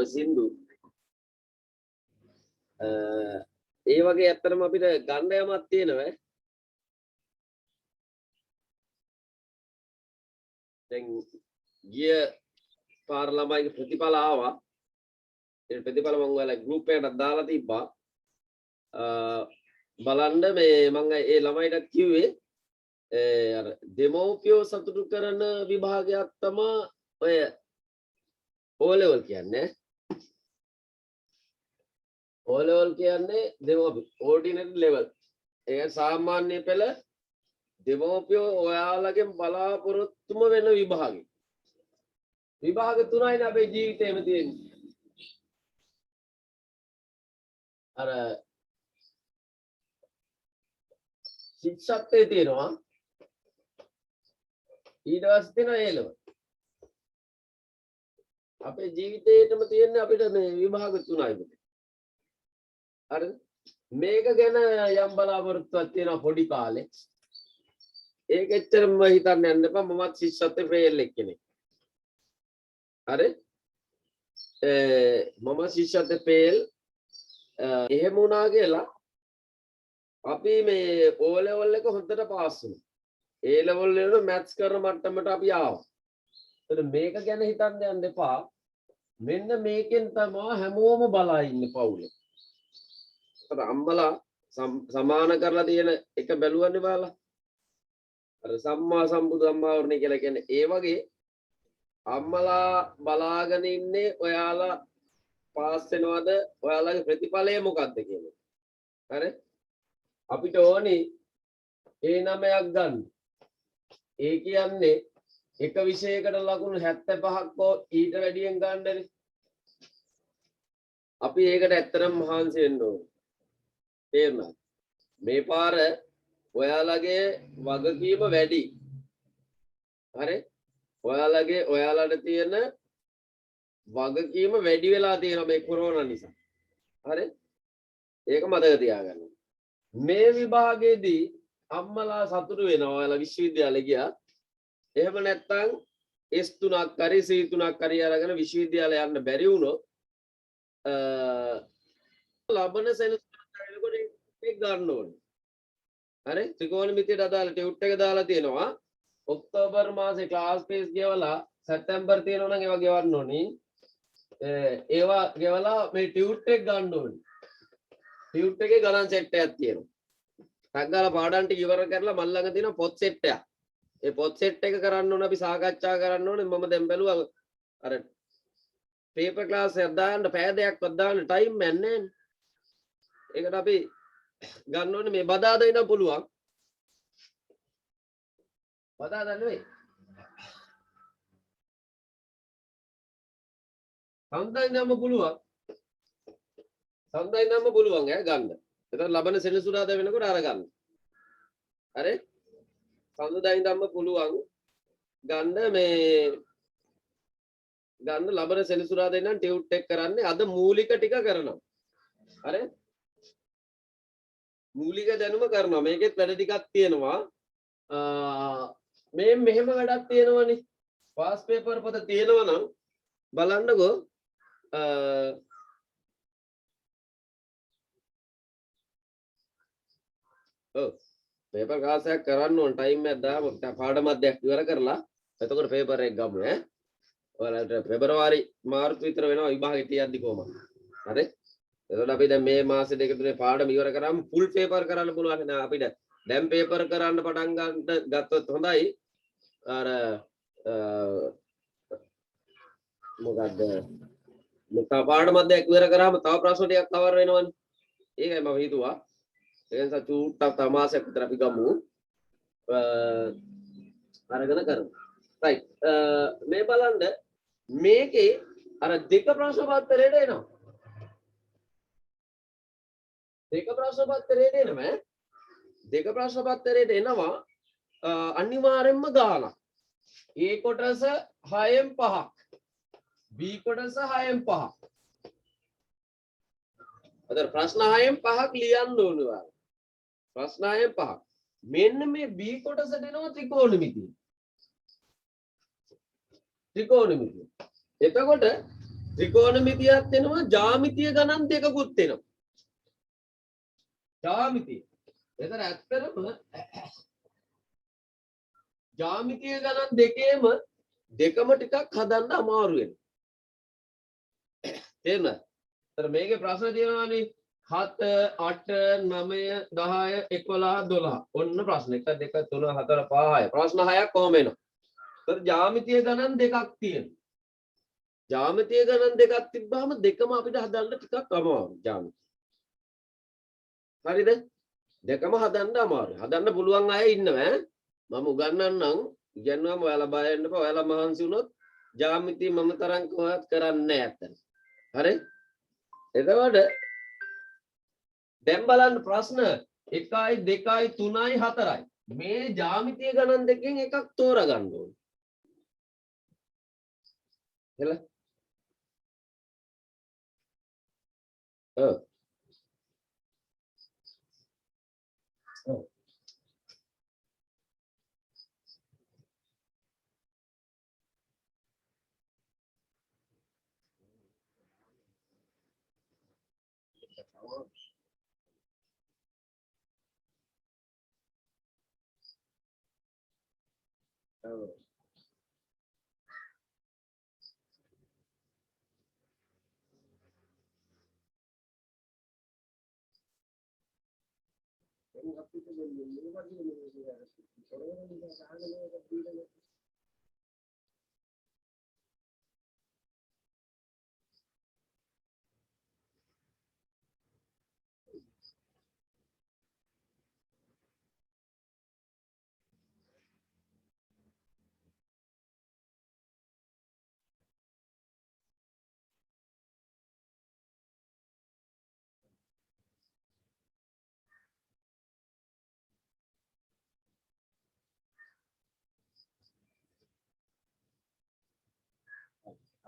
සින්දු ඒ වගේ ඇත්තටම අපිට ගන්න යමක් තියෙනවා දැන් ගිය පාර ළමයිගේ ප්‍රතිඵල ආවා ඒ ප්‍රතිඵල මම ඔයාලා ගෲප් එකකට දාලා තිබ්බා බලන්න මේ මම ඒ ළමයිට කිව්වේ අර දෙමෝපියෝ සතුටු කරන විභාගයක් තමයි ඔය O level කියන්නේ O level කියන්නේ දෙමෝපිය ordinary level ඒ සාමාන්‍ය පෙළ දෙමෝපියෝ ඔයාලගෙන් බලාපොරොත්තුම වෙන විභාගෙ විභාග තුනයිනේ අපේ ජීවිතේම තියෙන්නේ අර ශික්ෂත්වයේ තියෙනවා ඊට පස්සේ තියෙනවා A level අපේ ජීවිතේටම තියෙන්නේ අපිට මේ විභාග තුනයි හරිද මේක ගැන යම් බලාපොරොත්තුවක් තියෙනවා පොඩි කාලේ ඒක එච්චරම හිතන්න යන්න එපා මමත් ශිෂ්‍යත්වයේ ෆේල් එක්කෙනෙක් හරි මම ශිෂ්‍යත්වයේ ෆේල් එහෙම වුණා කියලා අපි මේ O level එක හොඳට පාස් වුණා A level වල මැත්ස් කරන මට්ටමට අපි ආවා එතන මේක ගැන හිතන්න යන්න එපා මෙන්න මේකෙන් තමයි හැමෝම බලා ඉන්නේ පවුලේ අර අම්මලා සමාන කරලා තියෙන එක බැලුවන්නේ බලලා අර සම්මා සම්බුදු අම්මාවරණේ කියලා කියන්නේ ඒ වගේ අම්මලා බලාගෙන ඉන්නේ ඔයාලා පාස් වෙනවද ඔයාලගේ ප්‍රතිඵලය මොකක්ද කියන්නේ හරි අපිට ඕනේ A9ක් ගන්න ඒ කියන්නේ එක විෂයයකට ලකුණු 75ක් හෝ ඊට වැඩියෙන් ගන්නනේ අපි ඒකට ඇත්තටම මහන්සි වෙන්න ඕනේ තේරුණාද මේ පාර ඔයාලගේ වගකීම වැඩි හරි ඔයාලට තියෙන වගකීම වැඩි වෙලා තියෙනවා මේ කොරෝනා නිසා හරි ඒක මතක තියාගන්න මේ විභාගයේදී අම්මලා සතුටු වෙනවා ඔයාලා විශ්වවිද්‍යාලේ ගියා එහෙම නැත්නම් S3ක් හරි C3ක් හරි අරගෙන විශ්වවිද්‍යාලය යන්න බැරි වුණොත් ලබන සෙනසුරාදා ඒක ගන්න ඕනේ. හරි ත්‍රිකෝණමිතියට අදාළ ටියුට් එක දාලා තියෙනවා. ඔක්තෝබර් මාසේ ක්ලාස් ෆීස් ගෙවලා සැප්තැම්බර් තියෙනවා නම් ඒවා ගෙවන්න ඕනේ. ඒවා ගෙවලා මේ ටියුට් එක ගන්න ඕනේ. ටියුට් එකේ ගණන් සෙට් එකක් තියෙනවා. ටක් ගාලා පාඩම් ටික ඉවර කරලා මල් ළඟ තියෙන පොත් සෙට් එකක්. ඒ පොත් සෙට් එක කරන්න ඕන අපි සාකච්ඡා කරන්න ඕනේ මම දැන් බැලුවා අර පේපර් ක්ලාස් එකක් දාන්න පැය දෙකක්වත් දාන්න ටයිම් එකක් නැහැ ඒකට අපි ගන්න ඕනේ මේ බදාදා ඉන්න පුළුවන් බදාදා නෙවෙයි සම්දායිනම පුළුවන් ඈ ගන්න එතකොට ලබන සෙනසුරාදා වෙනකොට අර ගන්න හරි සඳුදායින්දම්ම පුළුවන් ගන්න මේ ගන්න ලබන සෙනසුරාදා ඉඳන් ටියුට් එක කරන්නේ අද මූලික ටික කරනවා හරි මූලික දැනුම කරනවා මේකෙත් වැඩ ටිකක් තියෙනවා මේ මෙහෙම වැඩක් තියෙනවනේ පාස් පේපර් පොත තියෙනවා නම් බලන්නකෝ ඔව් පේපර් ක්ලාස් එකක් කරන්න ඕන ටයිම් එකක් දාම පාඩමක් දෙයක් ඉවර කරලා එතකොට පේපර් එක ගමු ඈ ඔයාලට පෙබරවාරි මාර්තු විතර වෙනවා විභාගෙ තියද්දි කොහමද හරි එතකොට අපි දැන් මේ මාසෙ දෙක තුනේ පාඩම ඉවර කරාම ෆුල් පේපර් කරන්න පුළුවන් නේ අපිට දැන් පේපර් කරන්න පටන් ගන්න ගත්තොත් හොඳයි අර මොකද්ද මුත්ත පාඩමක් දෙයක් ඉවර කරාම තව ප්‍රශ්න ටිකක් කවර් වෙනවනේ ඒකයි මම හිතුවා ඒ නිසා චූට්ටක් තමාසයක් විතර අපි ගමු අරගෙන කරමු රයිට් මේ බලන්න මේකේ අර දෙක ප්‍රශ්න පත්‍රයට එනවා දෙක ප්‍රශ්න පත්‍රයට එනවා අනිවාර්යෙන්ම ගානක් A කොටස 6න් 5ක් B කොටස 6න් 5ක් අද ප්‍රශ්න 6න් 5ක් ලියන්න ඕනේ ඔයාලා ප්‍රශ්න 6න් 5ක් මෙන්න මේ B කොටසට එනවා ත්‍රිකෝණමිතිය එතකොට ත්‍රිකෝණමිතියක් වෙනවා ජ්‍යාමිතිය ගණන් දෙකකුත් වෙනවා. ජ්‍යාමිතිය. එතන ඇත්තටම ජ්‍යාමිතිය ගණන් දෙකේම දෙකම ටිකක් හදන්න අමාරු වෙනවා. තේරුණාද? ඒතර මේකේ ප්‍රශ්න තියෙනවානේ 7 8 9 10 11 12. ඔන්න ප්‍රශ්න 1 2 3 4 5 6. ප්‍රශ්න 6ක් කොහොම එනවා? ඒතර ජ්‍යාමිතිය ගණන් දෙකක් තියෙනවා. ජ්‍යාමිතිය ගණන් දෙකක් තිබ්බාම දෙකම අපිට හදන්න ටිකක් අමාරුයි ජ්‍යාමිතිය. හරිද? දෙකම හදන්න අමාරුයි. හදන්න පුළුවන් අය ඉන්නවා ඈ. මම උගන්වන්නම්. ඉගෙනුවම ඔයාලා බය වෙන්න එපා. ඔයාලා මහන්සි වුණොත් ජ්‍යාමිතිය මම තරම් කොහොමවත් කරන්නේ නැහැ අතන. හරි? එතකොට දැන් බලන්න ප්‍රශ්න 1යි 2යි 3යි 4යි. මේ ජ්‍යාමිතිය ගණන් දෙකෙන් එකක් තෝරගන්න ඕනේ. එල. ඔව්. ඔව්. ඔව්. අපිට මේ වගේ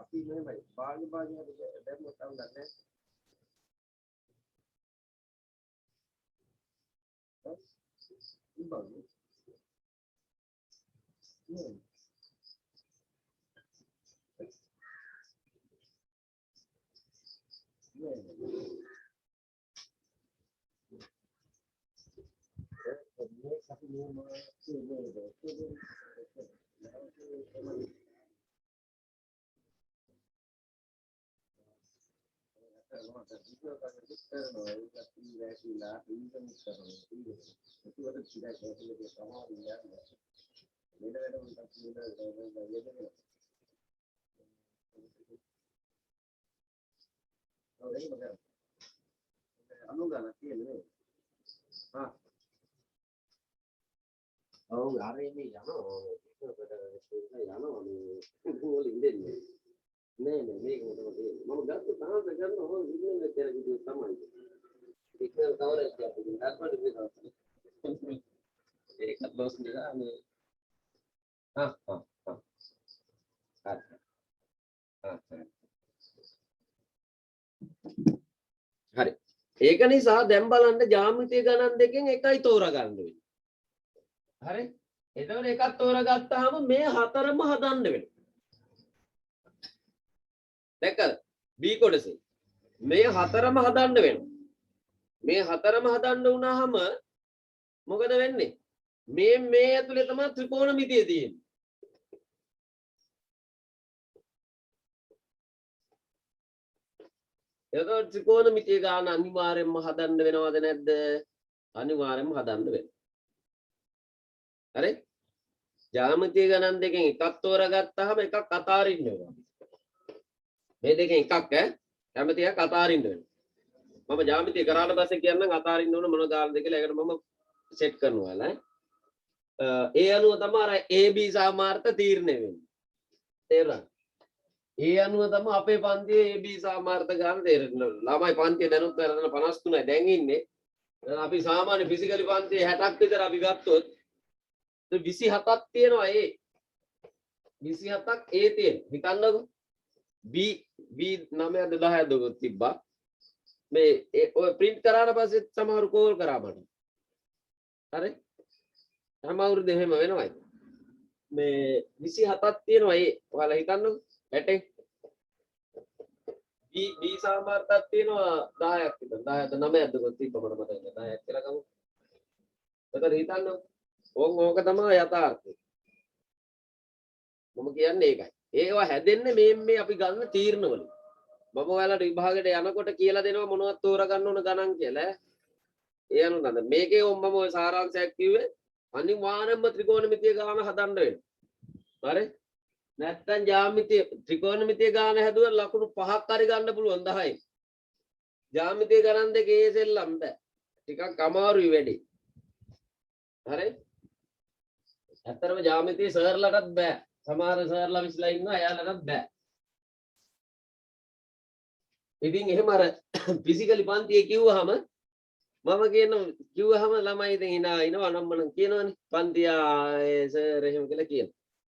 අපි මෙහෙමයි භාග භාගයට දැම්මොත් අවුලක් නැහැ. ඔව් අරේ මේ යනවා මේ ගෝලින් දෙන්නේ නෑ නෑ මේක මොකද මම ගත්ත තාම ගන්න ඕන විදිහට කියලා කිව්ව තමයි ඒක කවරක් අපි ගන්නකොට මේ ඒක ලොස් නේද මේ හරි ඒක නිසා දැන් බලන්න ජ්‍යාමිතිය ගණන් දෙකෙන් එකයි තෝරගන්න වෙන්නේ. හරි එතකොට එකක් තෝරගත්තාම මේ හතරම හදන්න වෙනවා. දැක්කද? B කොටසේ මේ හතරම හදන්න වෙනවා. මේ හතරම හදන්න වුණාම මොකද වෙන්නේ? මේ ඇතුලේ තමයි ත්‍රිකෝණමිතිය තියෙන්නේ. එතකොට ත්‍රිකෝණමිතිය ගන්න අනිවාර්යෙන්ම හදන්න වෙනවද නැද්ද? අනිවාර්යෙන්ම හදන්න වෙනවා. හරි? ජ්‍යාමිතිය ගණන් දෙකෙන් එකක් තෝරගත්තාම එකක් අතාරින්න වෙනවා. මේ දෙකෙන් එකක් කැමති එකක් අතාරින්න වෙනවා. මම ජ්‍යාමිතිය කරාට පස්සේ කියන්නම් අතාරින්න ඕන මොන ගානද කියලා. ඒකට මම සෙට් කරනවා ඈ. ඒ අනුව තමයි අර AB සාමාර්ථ තීරණය වෙන්නේ. තේරුණාද? ඒ අනුව තමයි අපේ පන්තියේ AB සාමාර්ථ ගාන තේරෙන්නේ. ළමයි පන්තිය දැනුත් කරන 53යි දැන් ඉන්නේ. අපි සාමාන්‍ය ෆිසිකලි පන්තියේ 60ක් විතර අපි ගත්තොත් 27ක් තියෙනවා ඒ 27ක් ඒ තියෙන. හිතන්නකෝ. B 9ද 10ද තිබ්බා. මේ ඔය print කරාට පස්සේ සමහර කෝල් කරා මට. හරි? හැම අවුරුද්දෙම එහෙම වෙනවයි. මේ 27ක් තියෙනවා ඒ ඔයාලා හිතන්නකෝ. ඇටේ B සාමාර්ථයක් තියෙනවා 10ක් විතර. 10ද 9ක්ද කොත් තිබ්බමඩ මතක නැහැ. 10ක් කියලා ගමු. එතකොට හිතන්න ඕක තමයි යථාර්ථය. මම කියන්නේ ඒකයි. ඒවා හැදෙන්නේ මේ අපි ගන්න තීරණවල. මම ඔයාලට විභාගයට යනකොට කියලා දෙනවා මොනවද තෝරගන්න ඕන ගණන් කියලා. ඒ අනුව නේද මේකේ මම ඔය සාරාංශයක් කිව්වේ අනිවාර්යයෙන්ම ත්‍රිකෝණමිතිය ගාන හදන්න වෙනවා. හරි? නැත්තම් ජ්‍යාමිතිය ත්‍රිකෝණමිතිය ගාන හැදුවා ලකුණු 5ක් හරි ගන්න පුළුවන් 10යි. ජ්‍යාමිතිය ගණන් දෙකේ සෙල්ලම් බෑ. ටිකක් අමාරුයි වැඩි. හරි? ඇත්තටම ජ්‍යාමිතිය සර්ලටත් බෑ. සමහර සර්ලා විශ්ලා ඉන්නවා එයාලටත් බෑ. ඉතින් එහෙම අර ෆිසිකලි පන්තියේ කිව්වහම මම කිව්වහම ළමයි ඉතින් hina ඉනවා අනම්මනම් කියනවනේ පන්තියා සර් එහෙම කියලා කියනවා.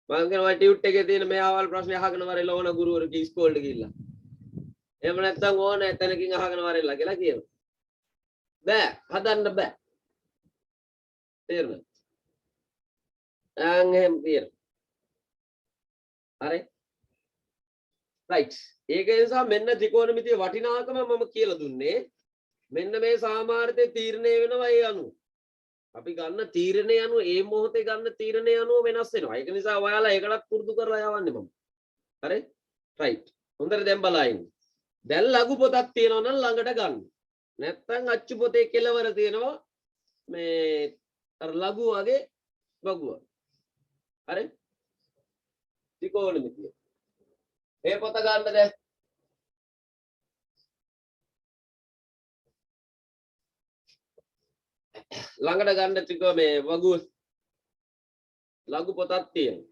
මම කියනවා ටියුට් එකේ තියෙන මෙයාවල් ප්‍රශ්න අහගෙන වරෙලා ඕන ගුරුවරගේ ඉස්කෝලේට ගිහිල්ලා. එහෙම නැත්නම් ඕන එතනකින් අහගෙන වරෙලා කියලා කියනවා. බෑ හදන්න බෑ. තේරුණාද? එහෙම තියෙනවා. හරි? රයිට්. ඒක නිසා මෙන්න ත්‍රිකෝණමිතියේ වටිනාකම මම කියලා දුන්නේ. මෙන්න මේ සාමාර්ථයේ තීරණය වෙනවා ඒ අනුව. අපි ගන්න තීරණය අනුව ඒ මොහොතේ ගන්න තීරණය අනුව වෙනස් වෙනවා. ඒක නිසා ඔයාලා ඒකටත් පුරුදු කරලා යවන්නේ මම. හරි? රයිට්. හොඳට දැන් බලන්න. දැන් ලඝු පොතක් තියෙනවා නම් ළඟට ගන්න. නැත්තම් අච්චු පොතේ කෙලවර තියෙනවා මේ අර ලඝු වගේ වගුව. හරි? ත්‍රිකෝණමිතිය. මේ පොත ගන්න දැන්. ළඟට ගන්න ත්‍රිකෝ මේ වගුව ලඝු පොතක් තියෙනවා.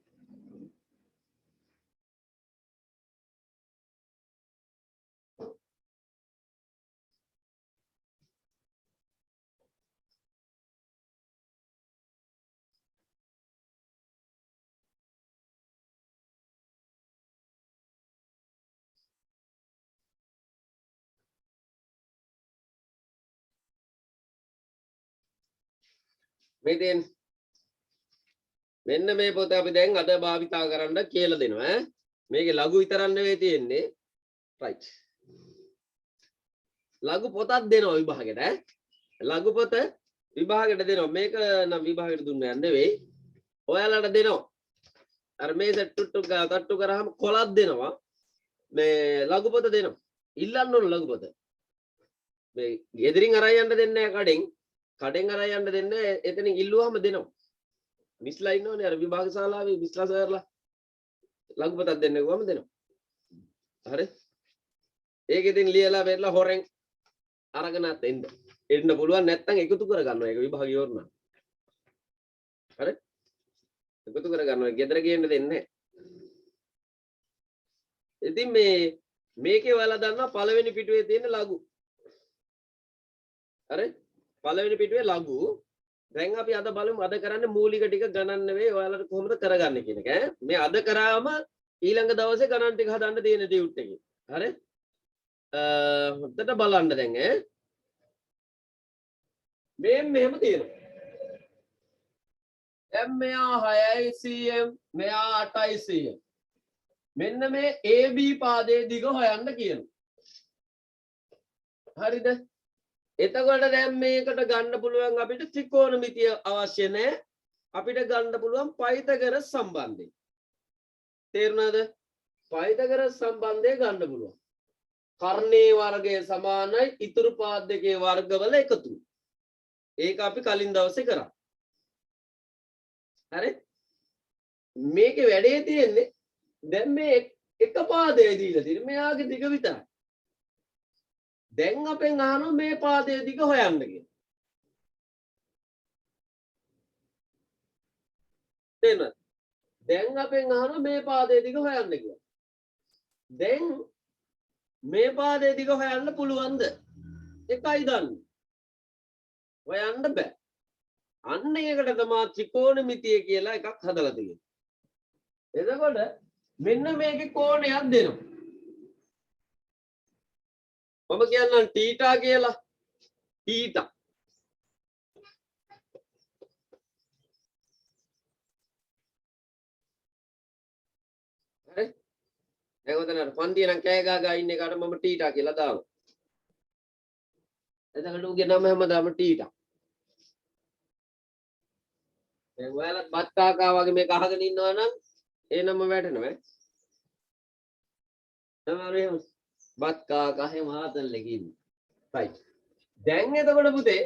මෙතෙන් මෙන්න මේ පොත අපි දැන් අද භාවිතා කරන්න කියලා දෙනවා ඈ මේකේ ලඝු විතරක් නෙවෙයි තියෙන්නේ රයිට් ලඝු පොතක් දෙනවා විභාගෙට ඈ ලඝු පොත විභාගෙට දෙනවා මේක නම් විභාගෙට දුන්නේ නෙවෙයි ඔයාලට දෙනවා අර මේ තට්ටු කරාම කොලක් දෙනවා මේ ලඝු පොත දෙනවා ඉල්ලන්න ඕන ලඝු පොත මේ ගෙදරින් අරන් යන්න දෙන්නේ නැහැ කඩෙන් අරන් යන්න දෙන්නේ එතනින් ඉල්ලුවාම දෙනවා මිස්ලා ඉන්නවනේ අර විභාග ශාලාවේ මිස්ලා සර්ලා ලඝු පොතක් දෙන්න ගිහුවම දෙනවා හරි ඒක ඉතින් ලියලා වෙලා හොරෙන් අරගෙනත් එන්න පුළුවන් නැත්නම් එකතු කර ගන්නවා ඒක විභාගය වුණා හරි එකතු කර ගන්නවා ගෙදර ගේන්න දෙන්නේ ඉතින් මේකේ ඔයාලා දන්නවා පළවෙනි පිටුවේ තියෙන ලඝු හරි පළවෙනි පිටුවේ ලඝු දැන් අපි අද බලමු අද කරන්නේ මූලික ටික ගණන් නෙවෙයි ඔයාලට කොහොමද කරගන්නේ කියන එක ඈ මේ අද කරාම ඊළඟ දවසේ ගණන් ටික හදන්න තියෙන ටියුට් එකේ හරි හොඳට බලන්න දැන් ඈ මේ මෙහෙම තියෙනවා දැන් මෙයා 6යි cm මෙයා 8යි cm මෙන්න මේ AB පාදයේ දිග හොයන්න කියනවා හරිද එතකොට දැන් මේකට ගන්න පුළුවන් අපිට ත්‍රිකෝණමිතිය අවශ්‍ය නැහැ අපිට ගන්න පුළුවන් පයිතගරස් සම්බන්ධය තේරුණාද පයිතගරස් සම්බන්ධය ගන්න පුළුවන් කර්ණයේ වර්ගය සමානයි ඉතුරු පාද දෙකේ වර්ගවල එකතු ඒක අපි කලින් දවසේ කරා හරි මේකේ වැඩේ තියෙන්නේ දැන් මේ එක පාදයේ දීලා තියෙන මෙයාගේ දිග විතරයි දැන් අපෙන් අහනවා මේ පාදයේ දිග හොයන්න කියලා. තේරෙනවද? දැන් අපෙන් අහනවා මේ පාදයේ දිග හොයන්න කියලා. දැන් මේ පාදයේ දිග හොයන්න පුළුවන්ද? එකයි දන්නේ. හොයන්න බෑ. අන්න ඒකට තමයි ත්‍රිකෝණමිතිය කියලා එකක් හදලා තියෙන්නේ. එතකොට මෙන්න මේකේ කෝණයක් දෙනවා. මම කියන්නම් තීටා කියලා තීටා හරි දැන් ඔතන පන්තිය නම් කෑ ගහගා ඉන්න එකට මම ටීටා කියලා දානවා. එතකොට උගේ නම හැමදාම ටීටා. දැන් ඔයාලත් බත් කාකා වගේ මේක අහගෙන ඉන්නවා නම් ඒ නම වැටෙනවා. තමයි බත් කාකා හැම ආතල්ලක ඉන්නේ. right. දැන් එතකොට පුතේ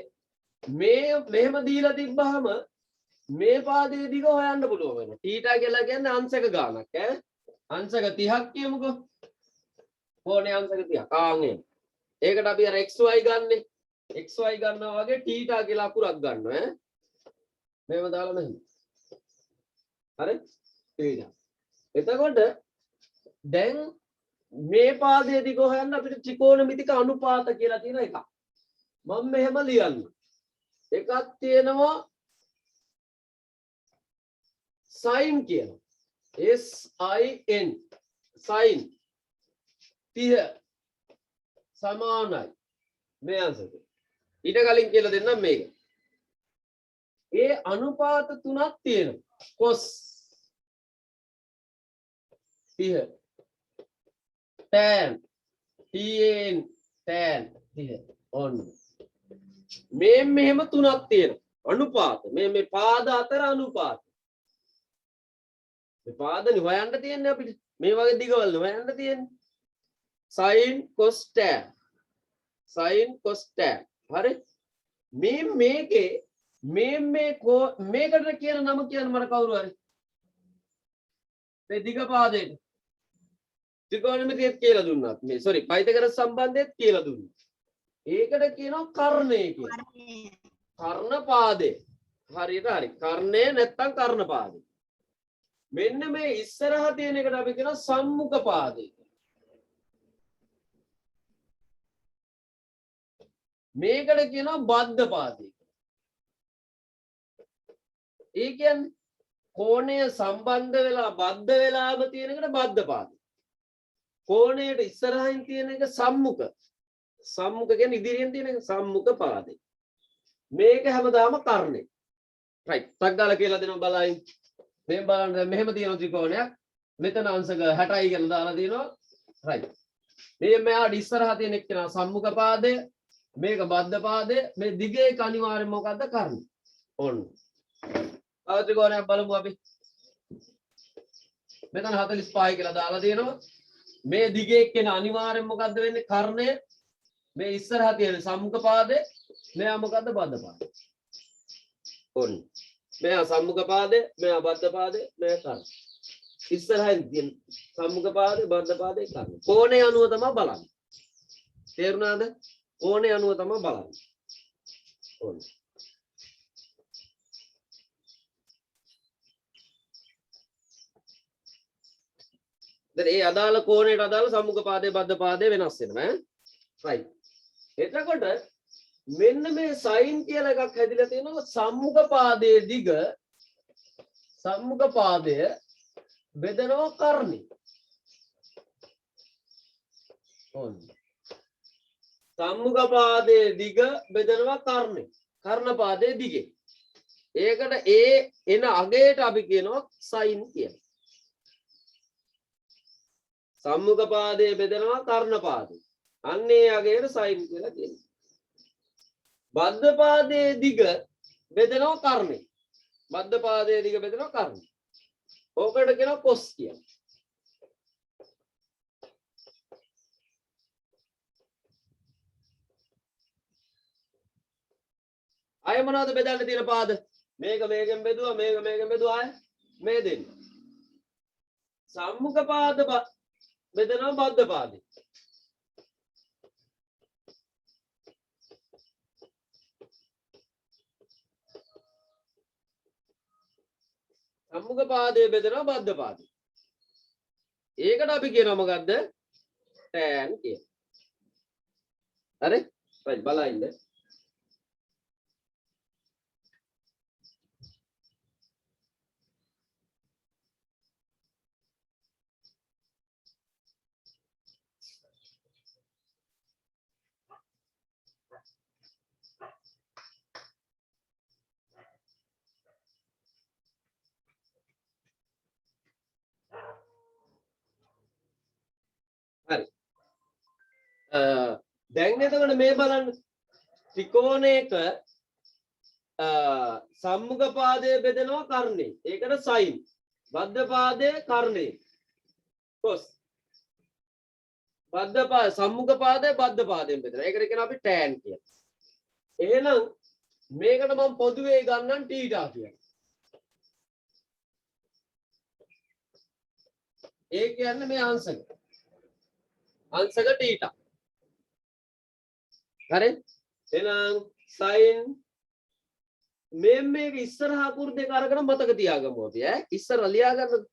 මේ මෙහෙම දීලා තිබ්බහම මේ පාදයේ දිග හොයන්න පුළුවන් වෙනවා. තීටා කියලා කියන්නේ අංශක ගානක් ඈ. අංශක 30ක් කියමුකෝ. කොහොනේ අංශක 30ක්. ආන්නේ. ඒකට අපි අර xy ගන්නෙ. xy ගන්නවා වගේ තීටා කියලා අකුරක් ගන්නවා ඈ. මේව දාලා මෙහෙම. හරි? තීටා. එතකොට දැන් මේ පාදයේ දිග හොයන්න අපිට ත්‍රිකෝණමිතික අනුපාත කියලා තියෙන එකක්. මම මෙහෙම ලියන්න. එකක් තියෙනවා sin කියලා. sin sin 30 සමානයි මේ අංශක. ඊට කලින් කියලා දෙන්නම් මේක. ඒ අනුපාත තුනක් තියෙනවා. cos 30 tan tan 30 on මේ මෙහෙම තුනක් තියෙනවා. අනුපාත මේ පාද අතර අනුපාත. මේ පාදනි හොයන්න තියෙන්නේ අපිට. මේ වගේ දිගවල හොයන්න තියෙන්නේ. sin cos tan sin cos tan. හරි? මේකේ මේකට කියන නම කියන්න මට කවුරු හරි. මේ දිග පාදේට. ත්‍රිකෝණමිතියත් කියලා දුන්නා. මේ sorry පයිතගරස් සම්බන්ධයත් කියලා දුන්නා. ඒකට කියනවා කර්ණය කියලා. කර්ණ පාදේ. හරියට හරි. කර්ණය නැත්තම් කර්ණ පාදේ. මෙන්න මේ ඉස්සරහ තියෙන එකට අපි කියනවා සම්මුඛ පාදේ. මේකට කියනවා බද්ධ පාදේ. ඒ කියන්නේ කෝණය සම්බන්ධ වෙලා බද්ධ වෙලාම තියෙන එකට බද්ධ පාදේ. කෝණයට ඉස්සරහින් තියෙන එක සම්මුඛ. සම්මුඛ කියන්නේ ඉදිරියෙන් තියෙන එක සම්මුඛ පාදේ. මේක හැමදාම කර්ණේ. right. ටක් ගාලා කියලා දෙනවා බලයින්. මේ බලන්න මෙහෙම තියෙන ත්‍රිකෝණයක්. මෙතන අංශක 60යි කියලා දාලා තියෙනවා. right. මේ මෙයාට ඉස්සරහා තියෙන එක කියනවා සම්මුඛ පාදය. මේක බද්ධ පාදය. මේ දිගේ එක අනිවාර්යෙන් මොකද්ද කර්ණ. ඕන්න. තව ත්‍රිකෝණයක් බලමු අපි. මෙතන 45යි කියලා දාලා තියෙනවා. මේ දිගේ එක්කෙන අනිවාර්යෙන් මොකද්ද වෙන්නේ කර්ණය. මේ ඉස්සරහා තියෙන සම්මුඛ පාදේ මෙයා මොකද්ද බද්ධ පාදේ. ඕන්න. මෙයා සම්මුඛ පාදේ මෙයා බද්ධ පාදේ මෙයා කර්ණ. ඉස්සරහින් තියෙන සම්මුඛ පාදේ බද්ධ පාදේ කර්ණ. කෝණය අනුව තමයි බලන්නේ. තේරුණාද? කෝණය අනුව තමයි බලන්නේ. ඕන්න. දැන් ඒ අදාළ කෝණයට අදාළ සම්මුඛ පාදේ බද්ධ පාදේ වෙනස් වෙනවා ඈ. right. එතකොට මෙන්න මේ sin කියලා එකක් හැදිලා තියෙනවා සම්මුඛ පාදයේ දිග සම්මුඛ පාදය බෙදනවා කර්ණි. ඕන්න. සම්මුඛ පාදයේ දිග බෙදනවා කර්ණි. කර්ණ පාදයේ දිගේ. ඒකට ඒ එන අගයට අපි කියනවා sin කියලා. සම්මුඛ පාදයේ බෙදනවා කර්ණ පාදේ. අන්නේ අගයට sin කියලා කියනවා. බද්ධ පාදයේ දිග බෙදනවා කර්ණේ. බද්ධ පාදයේ දිග බෙදනවා කර්ණේ. ඕකට කියනවා cos කියලා. අය මොනවද බෙදන්න තියෙන පාද? මේක මේකෙන් බෙදුවා මේක මේකෙන් බෙදුවා අය මේ දෙන්න. සම්මුඛ පාද බෙදනවා බද්ධ පාදේ. සම්මුඛ පාදයේ බෙදනවා බද්ධ පාදේ. ඒකට අපි කියනවා මොකද්ද? tan කියලා. හරි? right බලන්න. දැන් එතකොට මේ බලන්න ත්‍රිකෝණයක සම්මුඛ පාදයේ බෙදෙනවා කර්ණේ. ඒකට sin. බද්ධ පාදයේ කර්ණේ. cos. බද්ධ පාද සම්මුඛ පාදයේ බද්ධ පාදයෙන් බෙදෙනවා. ඒකට කියන අපි tan කියලා. එහෙනම් මේකට මම පොදුවේ ගන්නම් θ කියලා. ඒ කියන්නේ මේ අංශක. අංශක θ. හරි? එහෙනම් sin මේක ඉස්සරහා පුරුද්දේ කරගෙන මතක තියාගමු අපි ඈ. ඉස්සර ලියා ගන්න.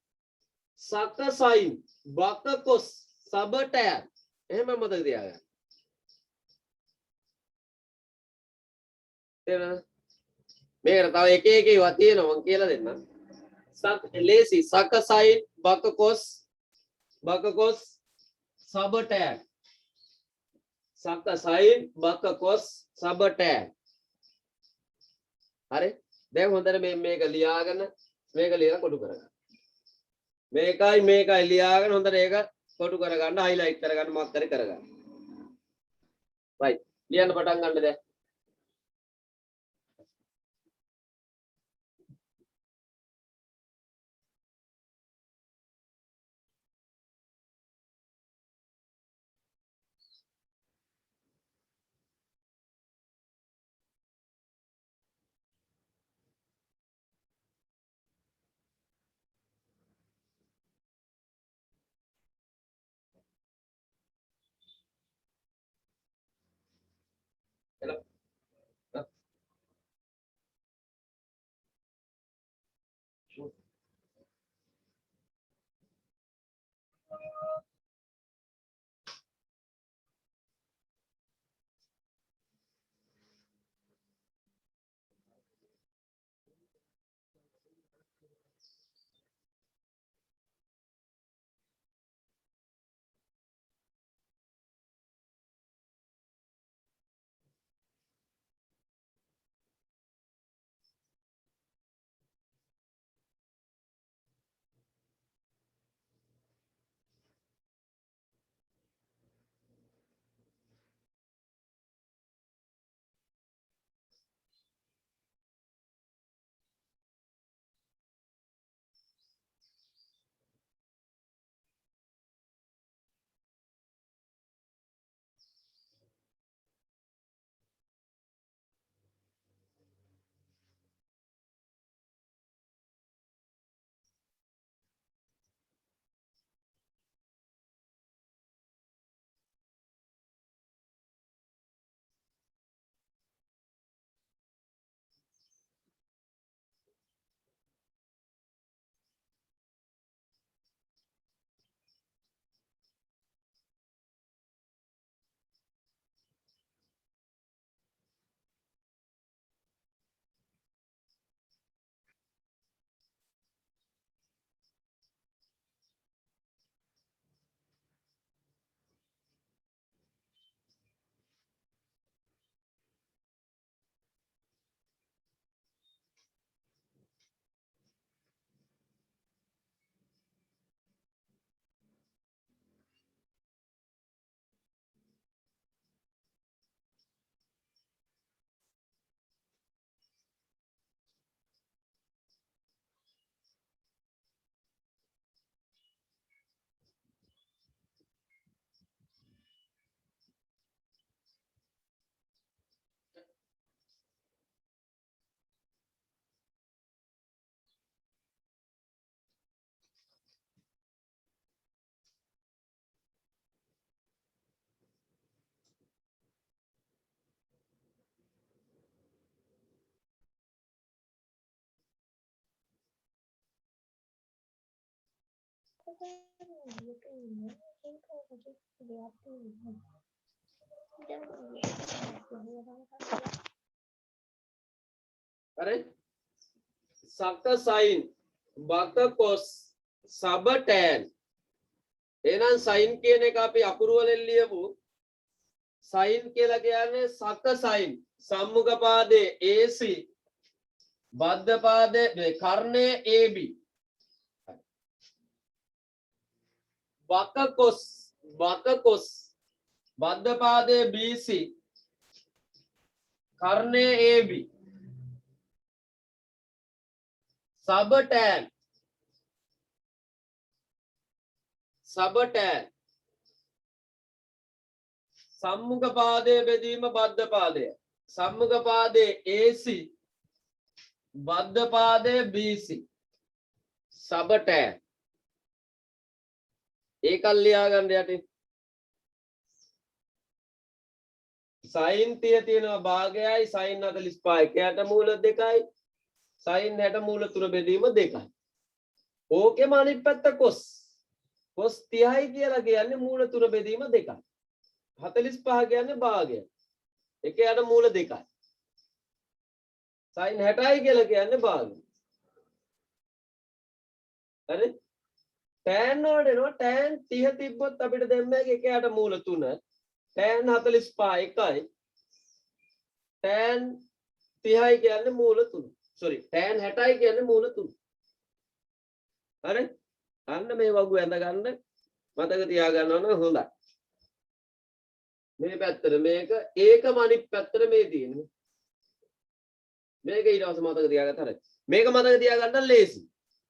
සක sin බක cos සබ tan. එහෙම මතක තියාගන්න. එහෙනම් මේකට තව එක එක ඒවා තියෙනවා මම කියලා දෙන්නම්. ලේසි සක sin බක cos සබ tan. සක sin බක cos සබ tan. හරි? දැන් හොඳට මේක ලියාගෙන මේක ලියලා කොටු කරගන්න. මේකයි ලියාගෙන හොඳට ඒක කොටු කරගන්න highlight කරගන්න මාක් කරගන්න. right. ලියන්න පටන් ගන්න දැන්. හරි? සක sin බක cos සබ tan. එහෙනම් sin කියන එක අපි අකුරු වලින් ලියමු. sin කියලා කියන්නේ සක sin සම්මුඛ පාදයේ AC බද්ධ පාදයේ කර්ණයේ AB. බක cos බද්ධ පාදයේ BC කර්ණයේ AB සබ tan සම්මුඛ පාදයේ බෙදීම බද්ධ පාදය සම්මුඛ පාදයේ AC බද්ධ පාදයේ BC සබ tan ඒකල් ලියා ගන්න යටින් sin 30 තියෙනවා භාගයයි sin 45 එකයට මූල 2යි sin 60 මූල 3 බෙදීම 2යි ඕකෙම අනිත් පැත්ත cos 30යි කියලා කියන්නේ මූල 3 බෙදීම 2යි 45 කියන්නේ භාගය එකයට මූල 2යි sin 60යි කියලා කියන්නේ භාගය හරි tan වලට එනවා tan 30 තිබ්බොත් අපිට දෙන්නගේ එකයට මූල 3 tan 45 එකයි tan 30යි කියන්නේ මූල 3 sorry tan 60යි කියන්නේ මූල 3 හරි අන්න මේ වගු ඇඳ ගන්න මතක තියා ගන්න ඕන හොඳයි මේ පැත්තට මේක ඒකම අනිත් පැත්තට මේ තියෙන්නේ මේක ඊට පස්සේ මතක තියාගත්ත හරි මේක මතක තියාගන්න ලේසි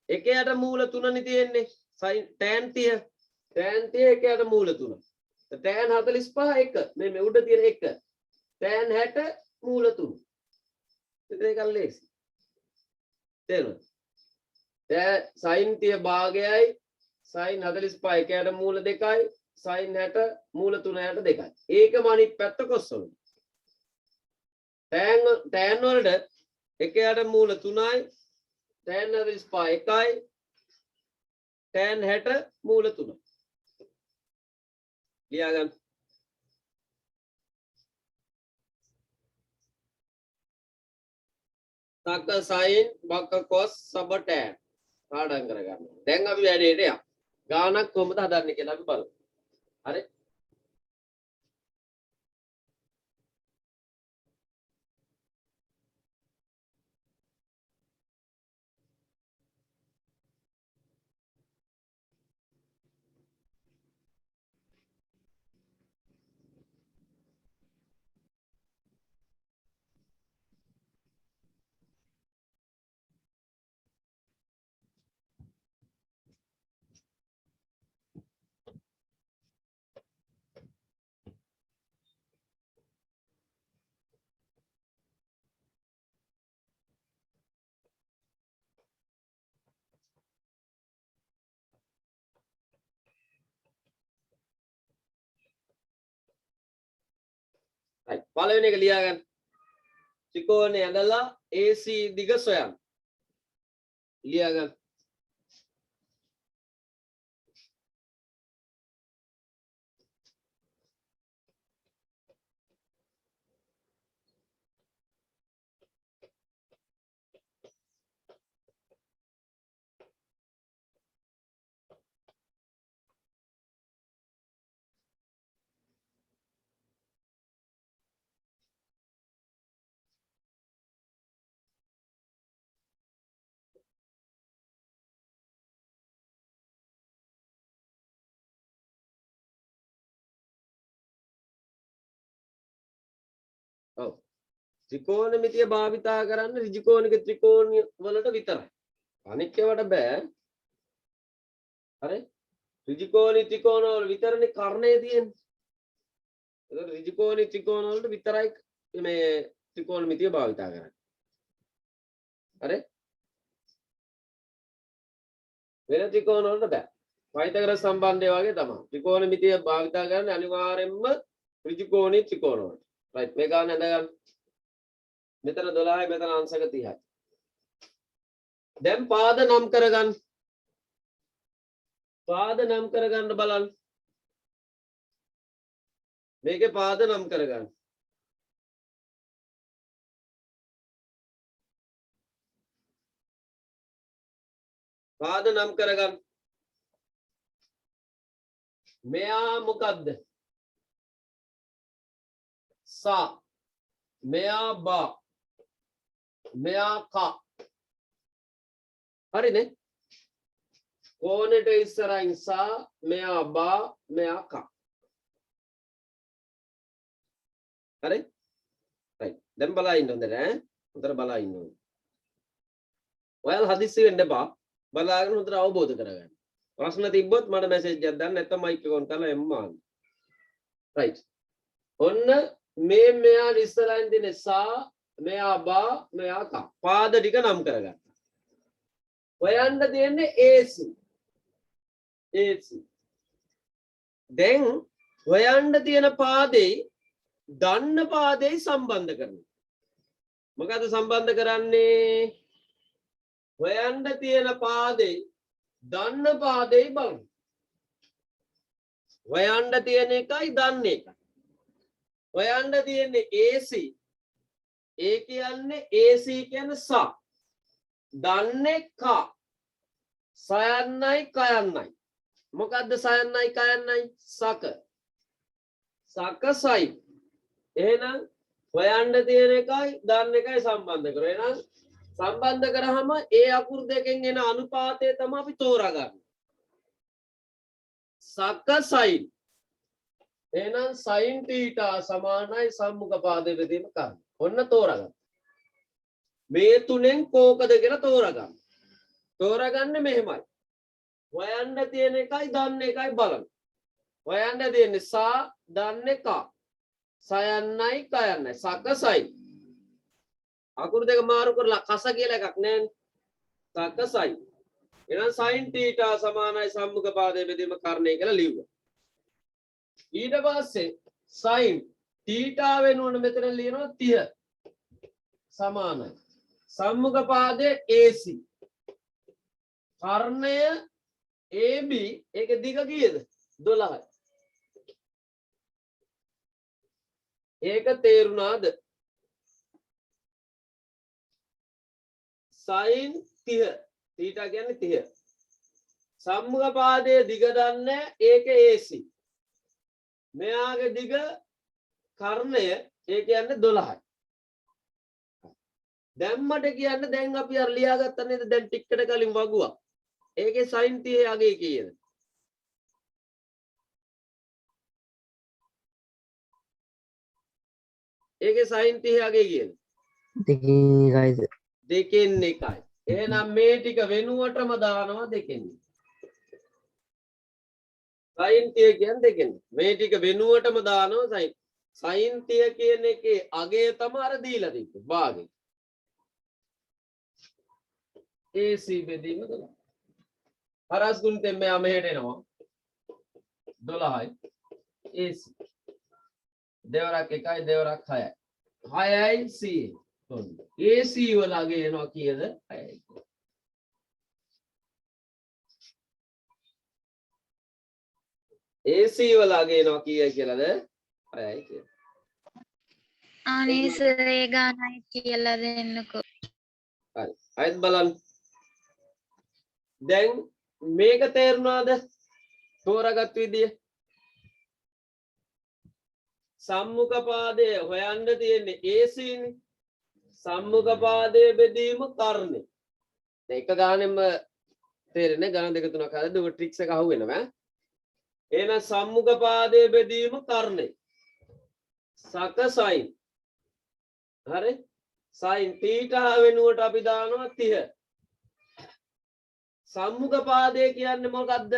එකයට මූල 3නේ තියෙන්නේ sin tan 30 එකයට මූල 3 tan 45 එක මේ උඩ තියෙන එක tan 60 මූල 3 ඒක ලේසි තේරුණාද sin 30 භාගයයි sin 45 එකයට මූල 2යි sin 60 මූල 3යට 2යි ඒකම අනිත් පැත්ත cos වල tan වලට එකයට මූල 3යි tan 45 එකයි tan 60 මූල 3 ලියා ගන්න තක sin බක cos සබ tan පාඩම් කරගන්න දැන් අපි වැඩේට යමු ගානක් කොහොමද හදන්නේ කියලා අපි බලමු හරි පළවෙනි එක ලියා ගන්න ත්‍රිකෝණය ඇඳලා AC දිග සොයන්න ලියා ගන්න ඔව් ත්‍රිකෝණමිතිය භාවිතා කරන්න ඍජුකෝණික ත්‍රිකෝණ වලට විතරයි අනික් ඒවාට බෑ හරි ඍජුකෝණී ත්‍රිකෝණ වල විතරනේ කර්ණය තියෙන්නේ ඒක ඍජුකෝණී ත්‍රිකෝණ වලට විතරයි මේ ත්‍රිකෝණමිතිය භාවිතා කරන්නේ හරි වෙන ත්‍රිකෝණ වලට බෑ පයිතගොරස් සම්බන්ධය වගේ තමයි ත්‍රිකෝණමිතිය භාවිතා කරන්නේ අනිවාර්යෙන්ම ඍජුකෝණී ත්‍රිකෝණ වලට right මේ ගාන ඇඳ ගන්න මෙතන 12යි මෙතන අංශක 30යි දැන් පාද නම් කරගන්න බලන්න මේකේ පාද නම් කරගන්න පාද නම් කරගන්න මෙයා මොකද්ද සා මෙයා බා මෙයා කා හරිනේ කෝණයට ඉස්සරහින් සා මෙයා බා මෙයා කා හරි right දැන් බලා ඉන්න හොඳට ඈ හොඳට බලා ඉන්න ඕනේ ඔයාලා හදිස්සි වෙන්න එපා බලාගෙන හොඳට අවබෝධ කරගන්න ප්‍රශ්න තිබ්බොත් මට මැසේජ් එකක් දාන්න නැත්නම් මයික් එක ඔන් කරලා එම්ම ආන්න right ඔන්න මේ මෙයා ඉස්සරහින් තියෙන සා මෙයා බා මෙයා කා පාද ටික නම් කරගත්තා හොයන්න තියෙන්නේ AC AC දැන් හොයන්න තියෙන පාදේ දන්න පාදේ සම්බන්ධ කරනවා මොකද සම්බන්ධ කරන්නේ හොයන්න තියෙන පාදේ දන්න පාදේ බලන්න හොයන්න තියෙන එකයි දන්න එකයි හොයන්න තියෙන්නේ AC ඒ කියන්නේ AC කියන්නේ සා දන්නේ කා සයන්නයි කයන්නයි මොකද්ද සයන්නයි කයන්නයි සක සකසයි එහෙනම් හොයන්න තියෙන එකයි දන්න එකයි සම්බන්ධ කරා එහෙනම් සම්බන්ධ කරාම ඒ අකුරු දෙකෙන් එන අනුපාතය තමයි අපි තෝරාගන්නේ සකසයි එහෙනම් sin θ සමානයි සම්මුඛ පාදයේ බෙදීම කර්ම ඔන්න තෝරාගන්න මේ තුනෙන් කෝකද කියලා තෝරාගන්න තෝරාගන්නේ මෙහෙමයි හොයන්න තියෙන එකයි දන්න එකයි බලන්න හොයන්න තියෙන්නේ සා දන්නේ කා සයන්නයි කයන්නයි සකසයි අකුරු දෙක මාරු කරලා කස කියලා එකක් නෑනේ සකසයි එහෙනම් sin θ සමානයි සම්මුඛ පාදයේ බෙදීම කර්ණය කියලා ලිව්වා ඊට පස්සේ sin θ වෙනුවට මෙතන ලියනවා 30 සමානයි සම්මුඛ පාදයේ AC කර්ණය AB ඒක දිග කීයද 12යි ඒක තේරුණාද sin 30 θ කියන්නේ 30 සම්මුඛ පාදයේ දිග දන්නේ ඒක AC මෙයාගේ දිග කර්ණය ඒ කියන්නේ 12යි දැන් මට කියන්න දැන් අපි අර ලියාගත්තා නේද දැන් ටිකකට කලින් වගුවක් ඒකේ sin 30 අගේ කීයද ඒකේ sin 30 අගේ කීයද දෙකෙන් එකයි එහෙනම් මේ ටික වෙනුවටම දානවා දෙකෙන් sin 30 කියන්නේ දෙකෙන් මේ ටික වෙනුවටම දානවා sin 30 කියන එකේ අගේ තමයි අර දීලා තිබ්බේ භාගේ AC බෙදීම 12 හරස් ගුණිතෙන් මෙයා මෙහෙට එනවා 12යි AC දෙවරක් 1යි දෙවරක් 6යි 6යි C AC වල අගේ එනවා කීයද 6යි AC වල අගේ එනවා කීයයි කියලාද 6යි කියලා අනේ සර් ඒ ගානයි කියලා දෙන්නකෝ හරි අයත් බලන්න දැන් මේක තේරුණාද තෝරාගත් විදිය සම්මුඛ පාදයේ හොයන්න තියෙන්නේ AC නේ සම්මුඛ පාදයේ බෙදීම කර්ණය එක ගානෙම තේරෙන්නේ ගණන් දෙක තුනක් හරිද ඔය ට්‍රික්ස් එක අහුවෙනවා එහෙනම් සම්මුඛ පාදයේ බෙදීම කර්ණය සකසයි හරි sin θ වෙනුවට අපි දානවා 30 සම්මුඛ පාදය කියන්නේ මොකද්ද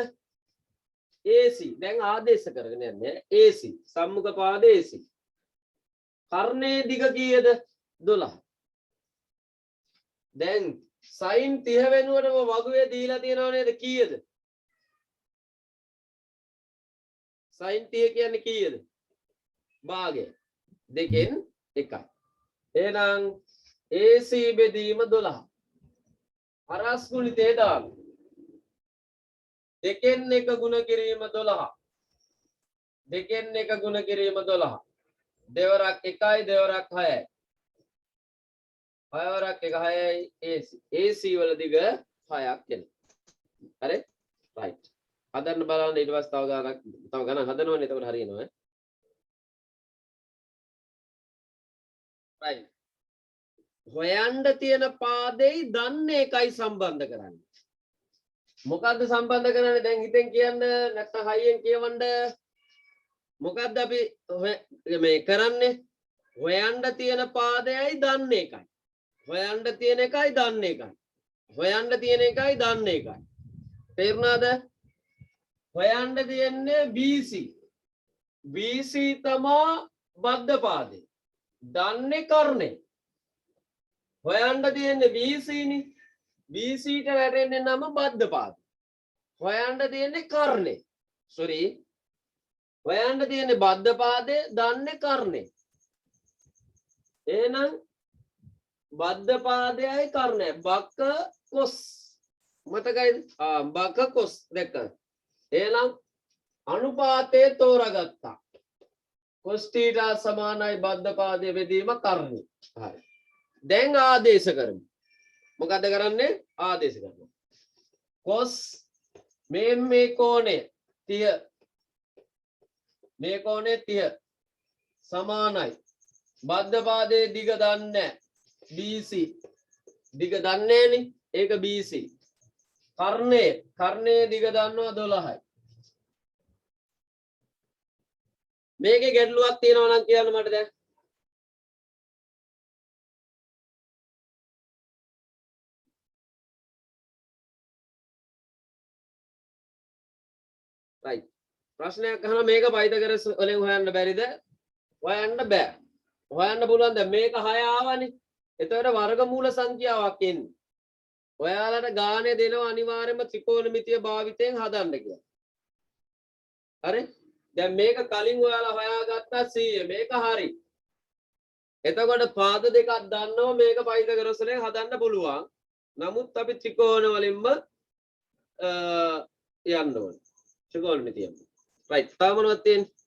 AC දැන් ආදේශ කරගෙන යන්නේ AC සම්මුඛ පාදයේ AC කර්ණයේ දිග කීයද 12 දැන් sin 30 වෙනුවටම වගුවේ දීලා තියෙනව නේද කීයද sin 30 කියන්නේ කීයද භාගය දෙකෙන් එකයි එහෙනම් AC බෙදීම 12 හරස් ගුණිතේ දාන්න දෙකෙන් එක ගුණ කිරීම 12 දෙකෙන් එක ගුණ කිරීම 12 දෙවරක් 1යි දෙවරක් 6යි 6 වරක් 1 6යි AC AC වල දිග 6ක් එනවා හරි right හදන්න බලන්න ඊට පස්සේ තව ගණන් හදනවනේ එතකොට හරියනවා right හොයන්න තියෙන පාදෙයි දන්නේ එකයි සම්බන්ධ කරන්නේ මොකද්ද සම්බන්ධ කරන්නේ දැන් හිතෙන් කියන්න නැත්නම් හයියෙන් කියවන්න මොකද්ද අපි මේ කරන්නේ හොයන්න තියෙන පාදයයි දන්න එකයි. හොයන්න තියෙන එකයි දන්න එකයි. හොයන්න තියෙන එකයි දන්න එකයි. තේරුණාද? හොයන්න තියෙන්නේ BC. BC තමා බද්ධ පාදේ. දන්නේ කර්ණේ. හොයන්න තියෙන්නේ BC නේ. BC ට වැටෙන්නේ නම බද්ධ පාදේ. හොයන්න තියෙන්නේ කර්ණේ. sorry. හොයන්න තියෙන්නේ බද්ධ පාදේ දන්නේ කර්ණේ. එහෙනම් බද්ධ පාදයයි කර්ණය බක කොස් මතකයිද? බක කොස් දෙක. එහෙනම් අනුපාතය තෝරාගත්තා. කොස් තීටා සමානයි බද්ධ පාදයේ බෙදීම කර්ණය. හරි. දැන් ආදේශ කරමු. මොකද කරන්නේ? ආදේශ කරනවා. කොස් මේ කෝණය 30 මේ කෝණය 30 සමානයි බද්ධ පාදයේ දිග දන්නේ BC දිග දන්නේ නේ ඒක BC කර්ණයේ දිග දන්නවා 12යි මේකේ ගැටලුවක් තියෙනවා නම් කියන්න මට දැන් right ප්‍රශ්නයක් අහනවා මේක පයිතගරස් වලින් හොයන්න බැරිද හොයන්න බෑ හොයන්න පුළුවන් දැන් මේක 6 ආවනේ එතකොට වර්ගමූල සංඛ්‍යාවක් එන්නේ ඔයාලට ගානේ දෙනවා අනිවාර්යයෙන්ම ත්‍රිකෝණමිතිය භාවිතයෙන් හදන්න කියලා හරි දැන් මේක කලින් ඔයාලා හොයාගත්තා 100 මේක හරි එතකොට පාද දෙකක් දන්නවා මේක පයිතගරස් වලින් හදන්න පුළුවන් නමුත් අපි ත්‍රිකෝණ වලින්ම යන්න ඕනේ ත්‍රිකෝණමිතිය right තව මොනවද තියෙන්නේ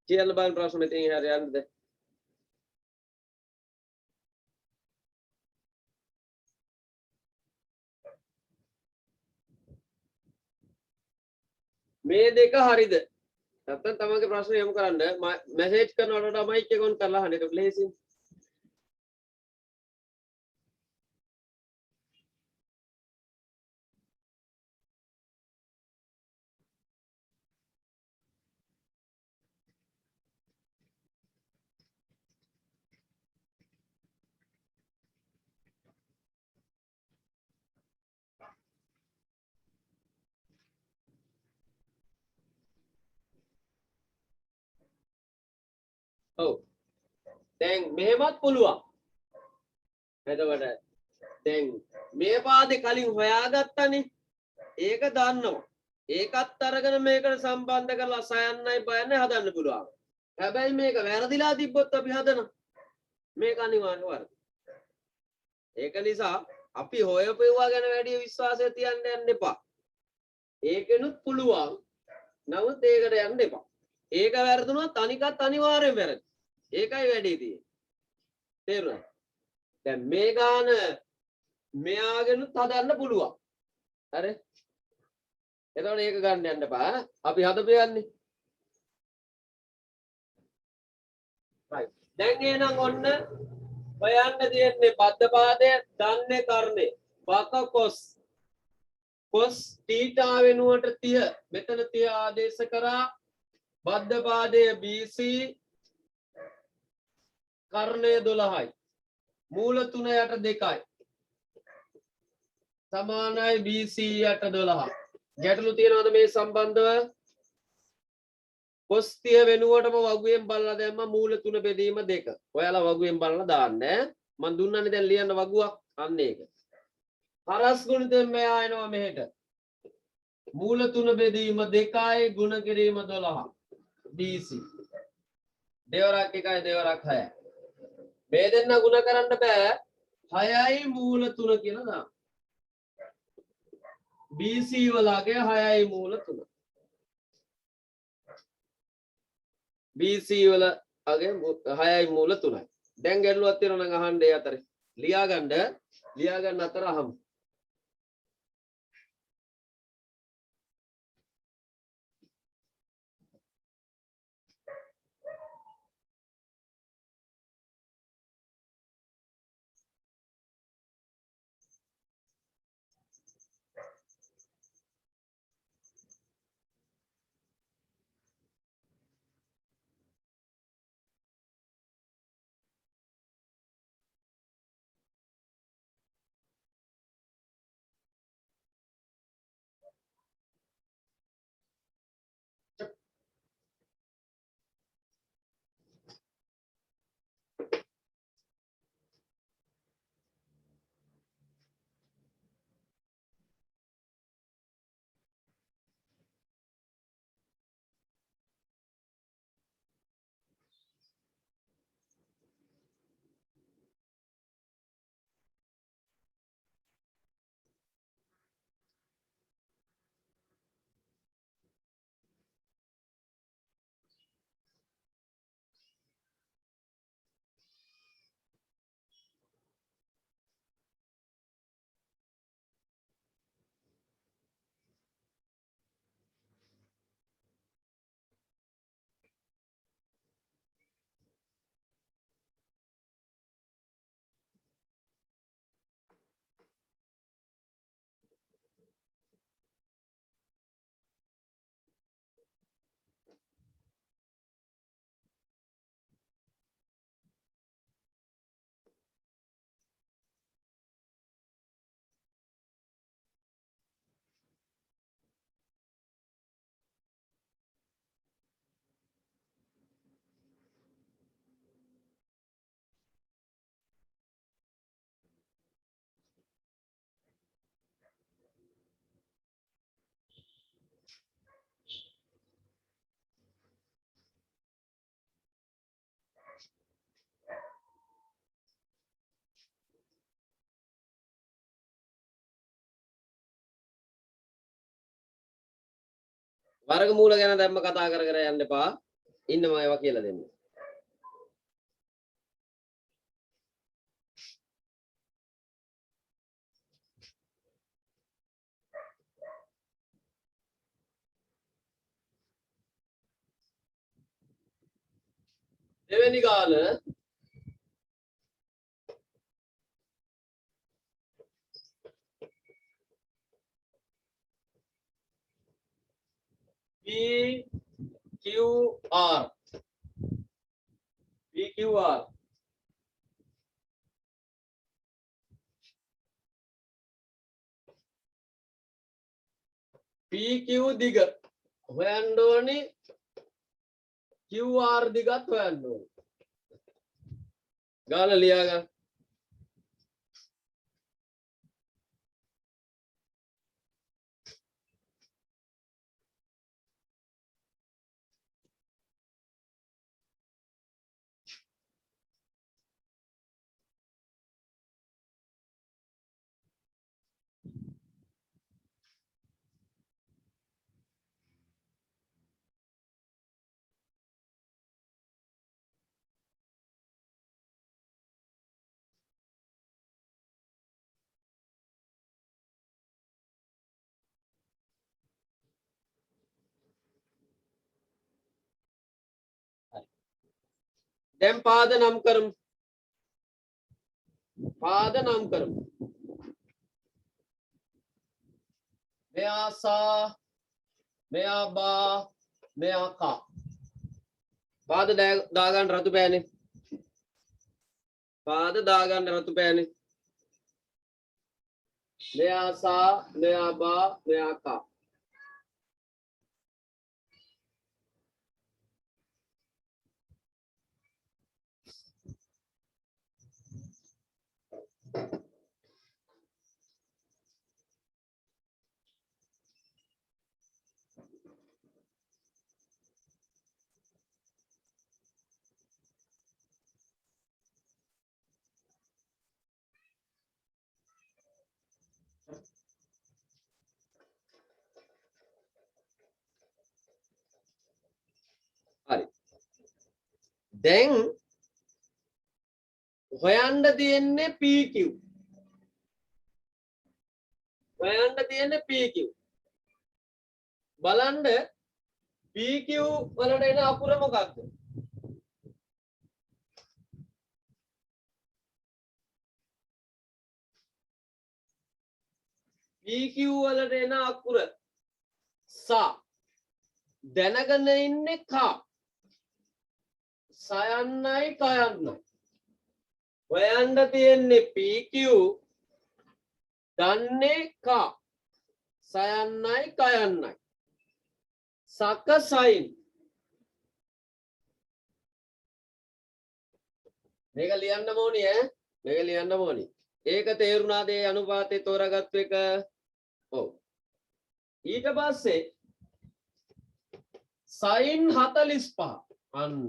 කියන්න බලන්න ප්‍රශ්න මෙතෙන් හරි යන්නද මේ දෙක හරිද නැත්නම් තමන්ගේ ප්‍රශ්න යොමු කරන්න මැසේජ් කරනකොට මයික් එක ඔන් කරලා අහන්න ඒක ලේසියි ඔව් දැන් මෙහෙමත් පුළුවන් එතකොට දැන් මේ පාදේ කලින් හොයාගත්තනේ ඒක දන්නවා ඒකත් අරගෙන මේකට සම්බන්ධ කරලා සයන්නයි බයන්නයි හදන්න පුළුවන් හැබැයි මේක වැරදිලා තිබ්බොත් අපි හදනවා මේක අනිවාර්ය වරද ඒක නිසා අපි හොයපෙව්වා ගැන වැඩි විශ්වාසය තියන්න යන්න එපා ඒකෙනුත් පුළුවන් නමුත් ඒකට යන්න එපා ඒක වැරදුනොත් අනිකත් අනිවාර්යෙන් වැරදි ඒකයි වැඩි තියෙන්නේ තේරුණාද දැන් මේ ගාන මෙයාගෙනුත් හදන්න පුළුවන් හරි එතකොට ඒක ගන්න යන්න එපා අපි හදපු යන්නේ right දැන් එහෙනම් ඔන්න හොයන්න තියෙන්නේ බද්ධ පාදය දන්නේ කර්ණේ බක කොස් තීටා වෙනුවට 30 මෙතන 30 ආදේශ කරා බද්ධ පාදයේ BC කර්ණය 12යි මූල 3 යට 2යි සමානයි BC යට 12 ගැටලු තියනවද මේ සම්බන්ධව කොස් 30 වෙනුවටම වගුවෙන් බලලා දැම්ම මූල 3 බෙදීම 2 ඔයාලා වගුවෙන් බලලා දාන්න මම දුන්නනේ දැන් ලියන්න වගුවක් අන්න ඒක හරස් ගුණිතෙන් මෙයා එනවා මෙහෙට මූල 3 බෙදීම 2යි ගුණ කිරීම 12 BC දෙවරක් 1යි දෙවරක් 6යි මේ දෙන්න ගුණ කරන්න බෑ 6යි මූල 3 කියලා දාන්න BC වලගේ 6යි මූල 3 BC වල අගේ 6යි මූල 3යි දැන් ගැටලුවක් තියෙනවා නම් අහන්න ඒ අතරේ ලියා ගන්න අතර අහමු වර්ගමූල ගැන දැම්ම කතා කර කර යන්න එපා. ඉන්නම ඒවා කියලා දෙන්න. දෙවෙනි ගාන PQR PQ දිග හොයන්න ඕනේ QR දිගත් හොයන්න ඕනේ ගාන ලියා ගන්න දැන් පාද නම් කරමු පාද නම් කරමු මෙයා සා මෙයා බා මෙයා කා පාද දාගන්න රතු පෑනේ පාද දාගන්න රතු පෑනේ මෙයා සා මෙයා බා මෙයා කා හරි දැන් හොයන්න තියෙන්නේ PQ හොයන්න තියෙන්නේ PQ බලන්න PQ වලට එන අකුර මොකක්ද PQ වලට එන අකුර සා දැනගෙන ඉන්නේ කා සයන්නයි කයන්නයි හොයන්න තියෙන්නේ PQ දන්නේ කා සයන්නයි කයන්නයි සක සයින් මේක ලියන්න ඕනි මේක ලියන්න ඕනි ඒක තේරුණාද ඒ අනුපාතේ තෝරාගත්තු එක ඔව් ඊට පස්සේ සයින් 45 අන්න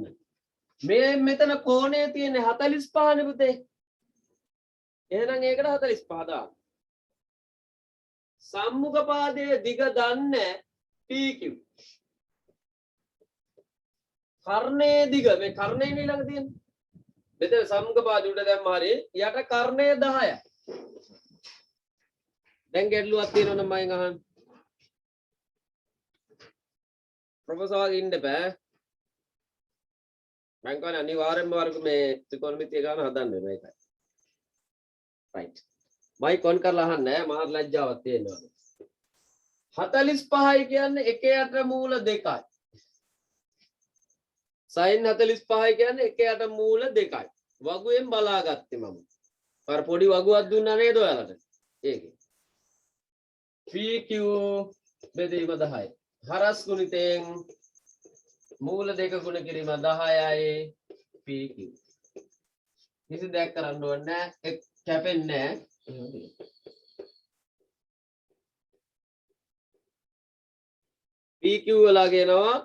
මේ මෙතන කෝණය තියෙන්නේ 45 නේ පුතේ එහෙනම් ඒකට 45 දාන්න සම්මුඛ පාදයේ දිග දන්නේ PQ කර්ණයේ දිග මේ කර්ණයේ ඊළඟ තියෙන්නේ මෙතන සම්මුඛ පාදය උඩ දැම්ම හරිය යට කර්ණය 10යි දැන් ගැටලුවක් තියෙනවනම් මම අහන්න ප්‍රොෆෙසර් වගේ ඉන්න බෑ මම කියන්නේ අනිවාර්යෙන්ම වර්ග මේ ත්‍රිකෝණමිතිය ගන්න හදන්න වෙනවා ඒකයි රයිට් මයි කොන් කරලා අහන්නේ මහා ලැජ්ජාවක් තියෙනවා 45යි කියන්නේ 1 යට මූල 2යි sin 45යි කියන්නේ 1 යට මූල 2යි වගුවෙන් බලාගත්තේ මම අර පොඩි වගුවක් දුන්නා නේද ඔයාලට ඒකේ PQ බෙදීම 10යි හරස් ගුණිතෙන් මූල 2 ගුණ කිරීම 10යි PQ කිසි දෙයක් කරන්න ඕනේ නැහැ කැපෙන්නේ නැහැ PQ වල ගෙනවා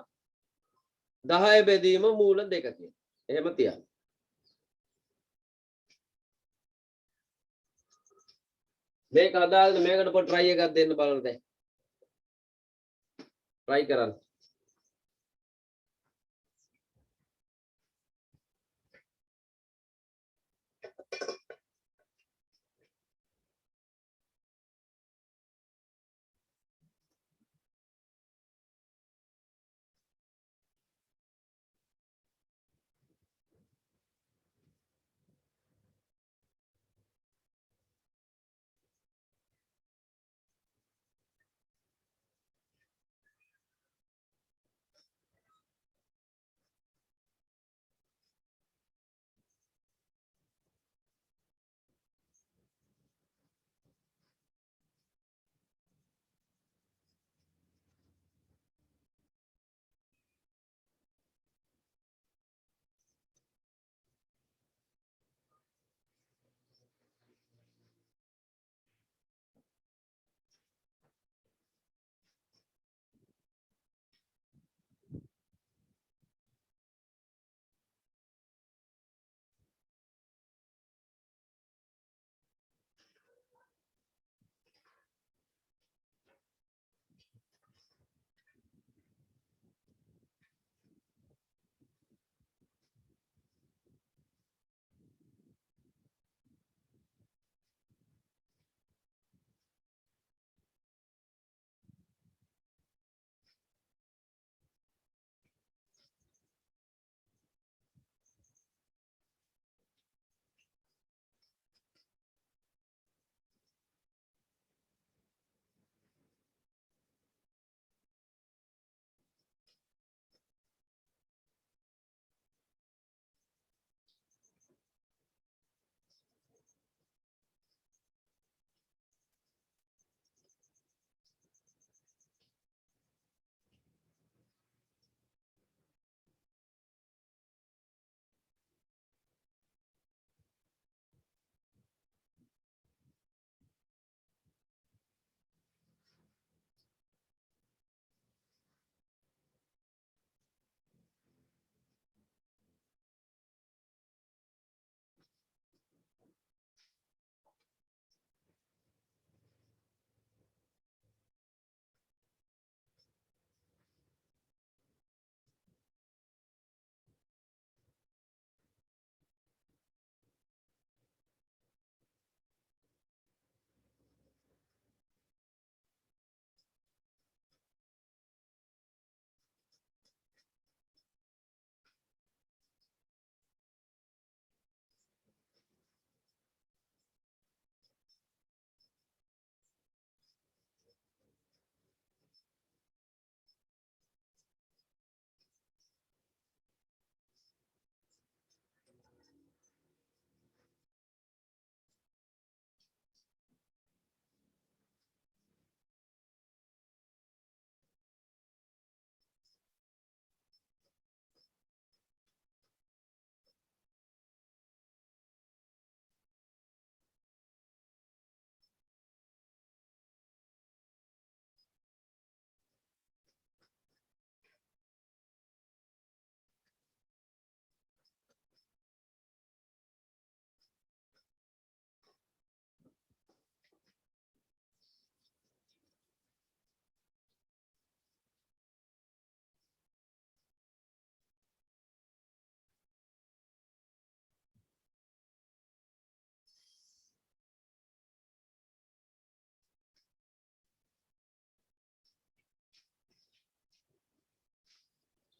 10 බෙදීම මූල 2 කියන. එහෙම තියන්න. මේක අදාළද මේකට පොඩි try එකක් දෙන්න බලන්න දැන්. try කරන්න.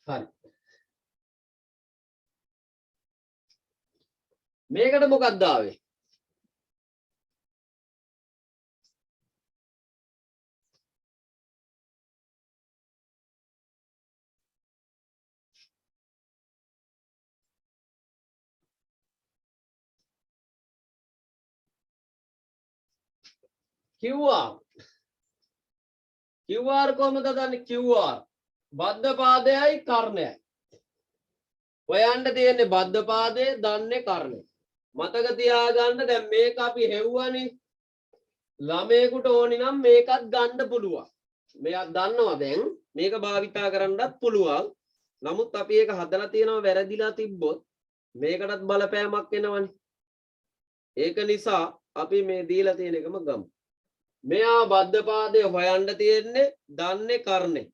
හරි. මේකට මොකක්ද ආවේ? QR. QR කොහමද දන්නේ? QR බද්ධ පාදයයි කර්ණයයි. හොයන්න තියෙන්නේ බද්ධ පාදේ, දන්නේ කර්ණය. මතක තියාගන්න දැන් මේක අපි හෙව්වනේ. ළමයෙකුට ඕනි නම් මේකත් ගන්න පුළුවන්. මෙයා දන්නවා දැන් මේක භාවිතා කරන්නත් පුළුවන්. නමුත් අපි ඒක හදලා තියෙනවා වැරදිලා තිබ්බොත් මේකටත් බලපෑමක් එනවනේ. ඒක නිසා අපි මේ දීලා තියෙන එකම ගමු. මෙයා බද්ධ පාදේ හොයන්න තියෙන්නේ දන්නේ කර්ණේ.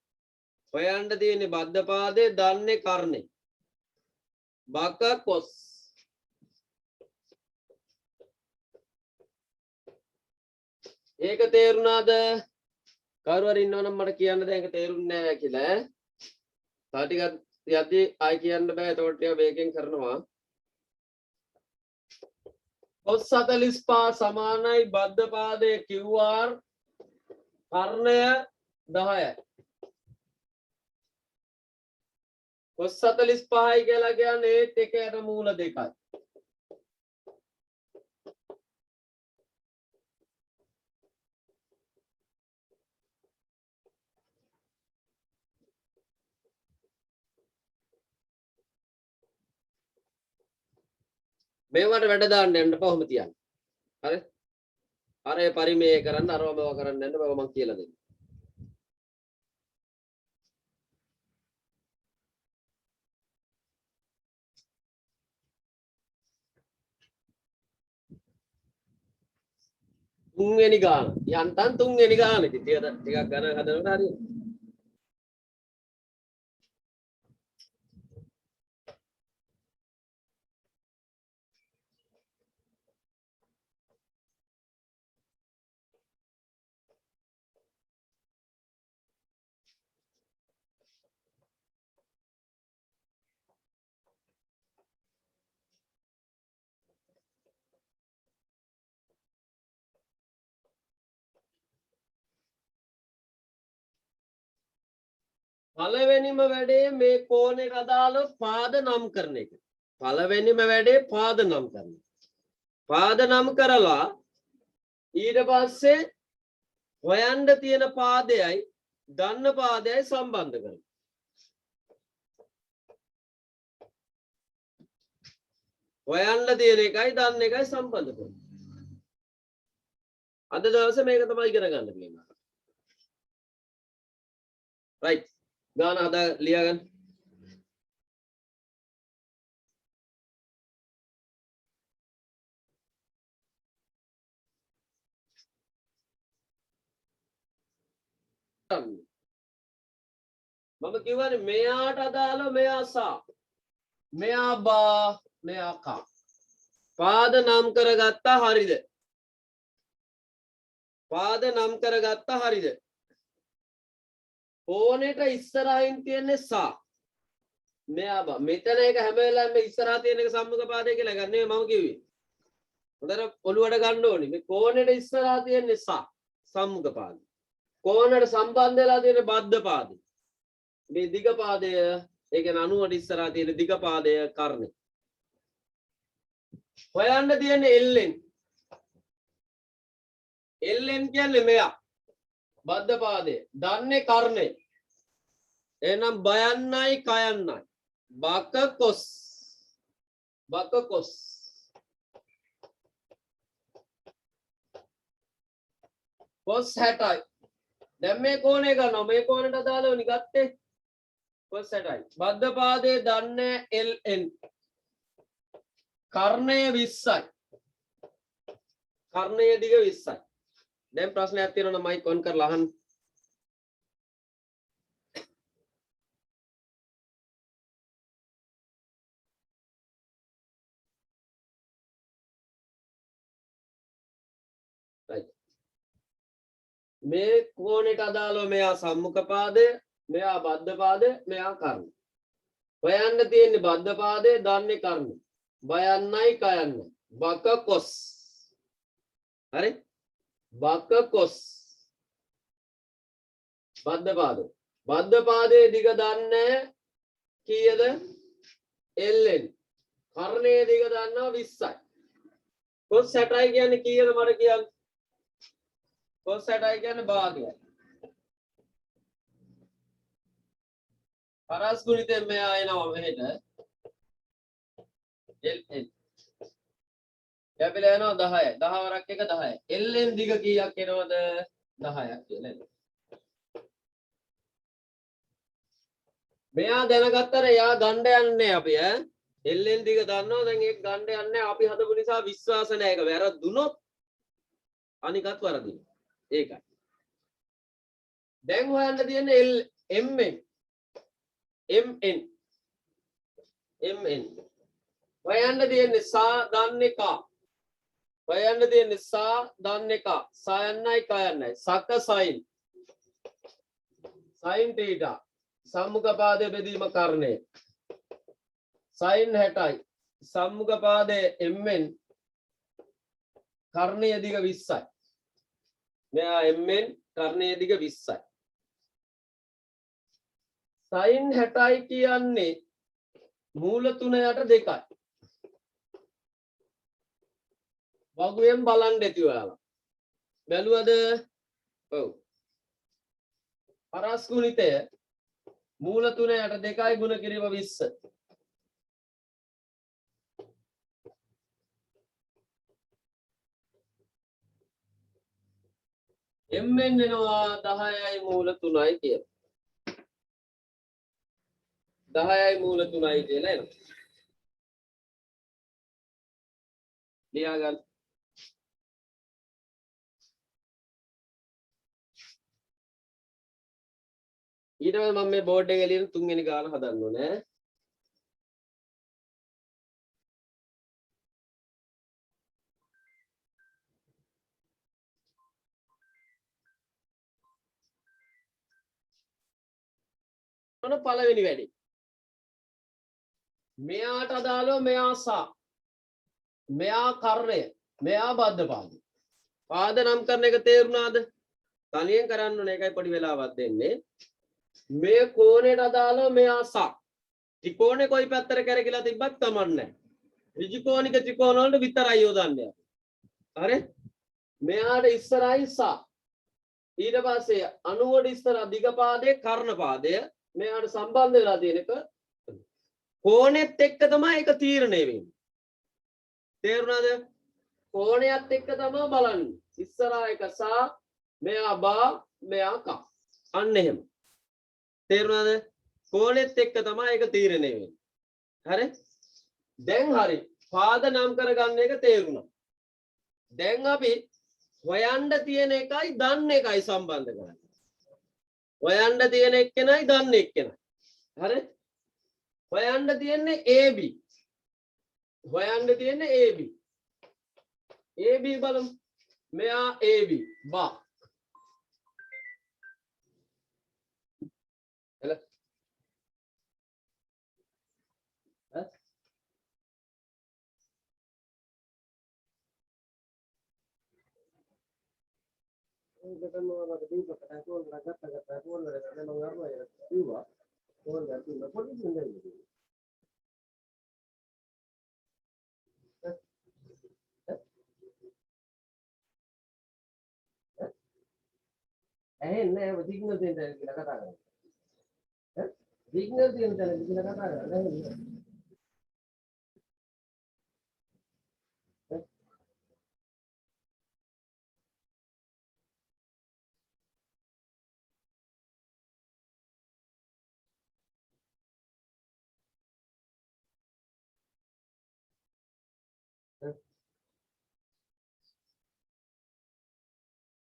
හොයන්න තියෙන්නේ බද්ධ පාදේ, දන්නේ කර්ණේ. බක කොස්. ඒක තේරුණාද? කවුරු හරි ඉන්නවනම් මට කියන්න දැන් ඒක තේරුන්නේ නැහැ කියලා. තා ටිකක් යද්දි ආයි කියන්න බෑ. ඒතකොට ටික වේගෙන් කරනවා. කොස් 45 සමානයි බද්ධ පාදයේ QR කර්ණය 10යි. කොස් 45යි කියලා කියන්නේ ඒත් එකයට මූල දෙකයි. මේවට වැඩ දාන්න යන්න කොහොම තියන්නේ? හරි? අර ඒ පරිමේය කරන්න අරවම කරන්න යන්න බව මම කියලා දෙන්න. තුන්වෙනි ගාන. යන්තම් තුන්වෙනි ගාන. ඉතින් ටිකක් ගණන් හදනකොට හරියට. පළවෙනිම වැඩේ මේ කෝණයට අදාළ පාද නම් කරන එක. පළවෙනිම වැඩේ පාද නම් කරන එක. පාද නම් කරලා ඊට පස්සේ හොයන්න තියෙන පාදයයි දන්න පාදයයි සම්බන්ධ කරනවා. හොයන්න තියෙන එකයි දන්න එකයි සම්බන්ධ කරනවා. අද දවසේ මේක තමයි ඉගෙන ගන්න තියෙන්නේ. right. ගාන හදා ලියාගන්න. මම කිව්වනේ මෙයාට අදාළ මෙයා සා. මෙයා බා මෙයා කා. පාද නම් කරගත්තා හරිද? පාද නම් කරගත්තා හරිද? කෝණයට ඉස්සරහින් තියෙන්නේ සා. මෙයා බා. මෙතන එක හැම වෙලාවෙම ඉස්සරහා තියෙන එක සම්මුඛ පාදය කියලා ගන්න මම කිව්වේ. හොඳට ඔළුවට ගන්න ඕනේ. මේ කෝණයට ඉස්සරහා තියෙන්නේ සා. සම්මුඛ පාදය. කෝණයට සම්බන්ධ වෙලා තියෙන බද්ධ පාදය. මේ දිග පාදය ඒ කියන්නේ 90ට ඉස්සරහා තියෙන දිග පාදය කර්ණය. හොයන්න තියෙන්නේ එල්ලෙන්. එල්ලෙන් කියන්නේ මෙයා. බද්ධ පාදය. දන්නේ කර්ණය. එහෙනම් බයන්නයි කයන්නයි. බක කොස්. බක කොස්. කොස් 60යි. දැන් මේ කෝණය ගන්නවා. මේ කෝණයට අදාළවනි ගත්තේ. කොස් 60යි. බද්ධ පාදයේ දන්නේ LN. කර්ණය 20යි. කර්ණයේ දිග 20යි. දැන් ප්‍රශ්නයක් තියෙනවා නම් මයික් ඔන් කරලා අහන්න. right. මේ කෝණයට අදාළව මෙයා සම්මුඛ පාදය, මෙයා බද්ධ පාදය, මෙයා කර්ණය. හොයන්න තියෙන්නේ බද්ධ පාදේ දන්නේ කර්ම. බයන්නයි කයන්නයි. බක කොස්. හරි? බක කොස්. බද්ධ පාදේ. බද්ධ පාදේ දිග දන්නේ කීයද? එල්ලෙන්. කර්ණයේ දිග දන්නවා 20යි. කොස් 60යි කියන්නේ කීයද මට කියන්න? කොස් 60යි කියන්නේ භාගයයි. පරස් ගුණිතෙන් මෙයා එනවා මෙහෙට. එල් කැපිලා යනවා 10යි. 10 වරක් එක 10යි. එල්ලෙන් දිග කීයක් එනවද? 10ක් කියලා එනවා. මෙයා දැනගත්තට යා ගණ්ඩ යන්නේ අපි ඈ. එල්ලෙන් දිග දන්නවා දැන් ඒක ගණ්ඩ යන්නේ අපි හදපු නිසා විශ්වාස නැහැ. ඒක වැරදුනොත් අනිකත් වරදිනවා. ඒකයි. දැන් හොයන්න තියෙන්නේ එල් mn mn හොයන්න තියෙන්නේ සා දන්නේ කා. හොයන්න තියෙන්නේ සා දන්නේ කා. සයන්නයි කයන්නයි. සක සයින්. Sign theta. සම්මුඛ පාදයේ බෙදීම කර්ණය. සයින් 60යි. සම්මුඛ පාදයේ mn කර්ණයේ දිග 20යි. මෙයා mn කර්ණයේ දිග 20යි. සයින් 60යි කියන්නේ මූල 3 යට 2යි. වගුවෙන් බලන්න ඇති ඔයාලා. බැලුවද? ඔව්. පරස් ගුණිතය මූල 3 යට 2යි ගුණ කිරීම 20. mn එනවා 10යි මූල 3යි කියලා. 10යි මූල 3යි කියලා එනවා. ලියා ගන්න. ඊට පස්සේ මම මේ බෝඩ් එකේ ලියන තුන්වෙනි ගාන හදන්න ඕනේ. මොන පළවෙනි වැඩි? මෙයාට අදාළව මෙයා සා. මෙයා කර්ණය. මෙයා බද්ධ පාද. පාද නම් කරන එක තේරුණාද? තනියෙන් කරන්න ඕනේ. ඒකයි පොඩි වෙලාවක් දෙන්නේ. මේ කෝණයට අදාළව මෙයා සා. ත්‍රිකෝණේ කොයි පැත්තට කරකිලා තිබ්බත් කමන්නේ නැහැ. ඍජුකෝණික ත්‍රිකෝණ වලට විතරයි යොදන්නේ. හරි? මෙයාට ඉස්සරහයි සා. ඊට පස්සේ 90ට ඉස්සර දිග පාදයේ කර්ණ පාදය. මෙයාට සම්බන්ධ වෙලා තියෙන එක කෝණෙත් එක්ක තමයි ඒක තීරණය වෙන්නේ. තේරුණාද? කෝණයත් එක්ක තමයි බලන්නේ. ඉස්සරහා එක සා, මෙයා බා, මෙයා කා. අන්න එහෙම. තේරුණාද? කෝණෙත් එක්ක තමයි ඒක තීරණය වෙන්නේ. හරි? දැන් හරි. පාද නම් කරගන්න එක තේරුණා. දැන් අපි හොයන්න තියෙන එකයි දන්න එකයි සම්බන්ධ කරන්නේ. හොයන්න තියෙන එක්කෙනයි දන්න එක්කෙනයි. හරි? හොයන්න තියෙන්නේ AB. හොයන්න තියෙන්නේ AB. AB බලමු. මෙයා AB බා. එල. ඒකටම මම දීපකට කොල් ගත්තා කොල් වල මම අරනවා කිව්වා කොල් ගත්තා පොඩි දෙයක්. ඇහෙන්නේ නැහැ සිග්නල් දෙන්න කියලා කතා කරන්නේ. ඈ සිග්නල් දෙන්න කියලා කතා කරන්නේ.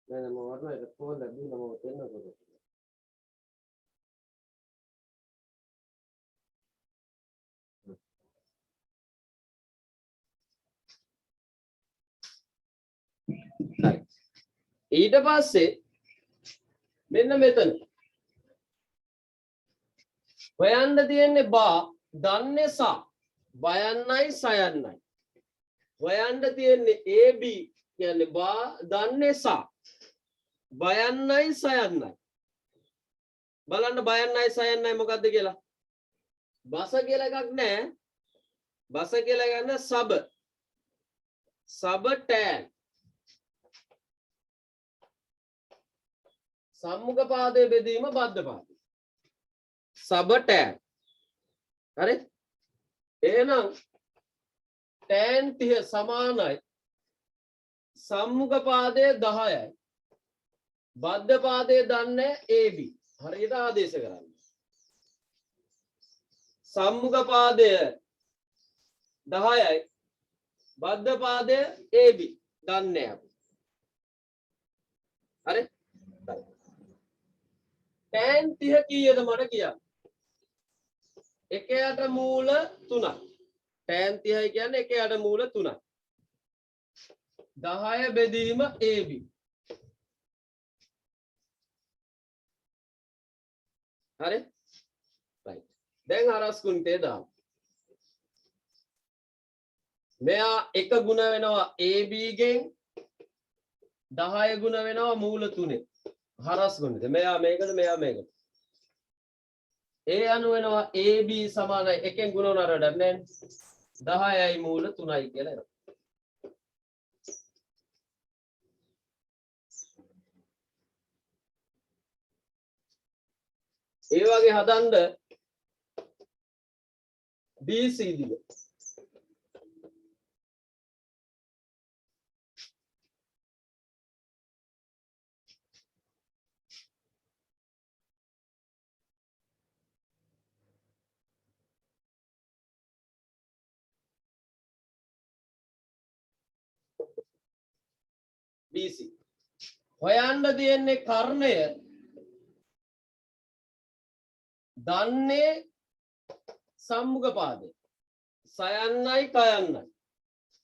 නෑ මම වරන එක කොහොමද දීලා මම දෙන්නකො. ඊට පස්සේ මෙන්න මෙතන හොයන්න තියෙන්නේ බා දන්නේ සා බයන්නයි සයන්නයි හොයන්න තියෙන්නේ AB කියන්නේ බා දන්නේ සා බයන්නයි සයන්නයි බලන්න බයන්නයි සයන්නයි මොකද්ද කියලා බස කියලා එකක් නැහැ බස කියලා ගන්න සබ ටෑන් සම්මුඛ පාදයේ බෙදීම බද්ධ පාදය සබ ටෑන් හරි එහෙනම් tan 30 සමානයි සම්මුඛ පාදයේ 10යි බද්ධ පාදයේ දන්නේ AB හරියට ආදේශ කරන්න සම්මුඛ පාදය 10යි බද්ධ පාදය AB දන්නේ අපි හරි tan 30 කීයද මට කියන්න එකයට මූල 3යි tan 30 කියන්නේ එකයට මූල 3යි 10 බෙදීම AB හරි right දැන් හරස් ගුණිතේ දාමු මෙයා එක ගුණ වෙනවා AB ගෙන් 10 ගුණ වෙනවා මූල 3 හරස් ගුණිතේ මෙයා මේකද මෙයා මේකද A අනු වෙනවා AB සමානයි එකෙන් ගුණ වුණාට වැඩක් නැහැ 10යි මූල 3යි කියලා එනවා ඒ වගේ හදන්න BC දිග BC හොයන්න තියෙන්නේ කර්ණය දන්නේ සම්මුඛ පාදය සයන්නයි කයන්නයි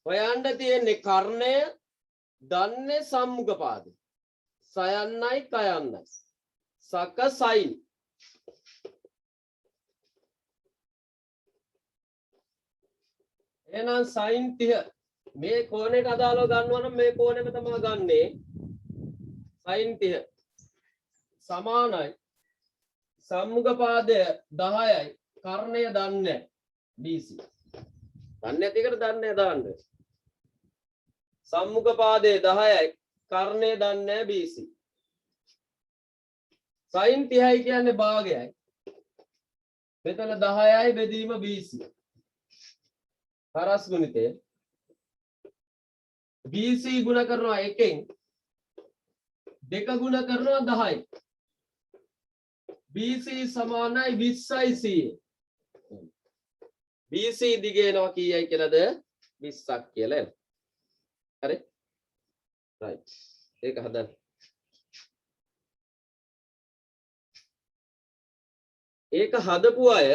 හොයන්න තියෙන්නේ කර්ණය දන්නේ සම්මුඛ පාදය සයන්නයි කයන්නයි සක සයින් එහෙනම් සයින් 30 මේ කෝණයට අදාළව ගන්නවා නම් මේ කෝණෙම තමයි ගන්නෙ සයින් 30 සමානයි සම්මුඛ පාදය 10යි කර්ණය දන්නේ BC දන්නේ නැති එකට දන්නේ දාන්න සම්මුඛ පාදය 10යි කර්ණය දන්නේ BC sin 30යි කියන්නේ භාගයයි මෙතන 10යි බෙදීම BC හරස් ගුණිතය BC ගුණ කරනවා එකෙන් දෙක ගුණ කරනවා 10යි BC සමානයි 20යි C BC දිගේනවා කීයයි කියලාද 20ක් කියලා එනවා හරි right ඒක හදන්න ඒක හදපු අය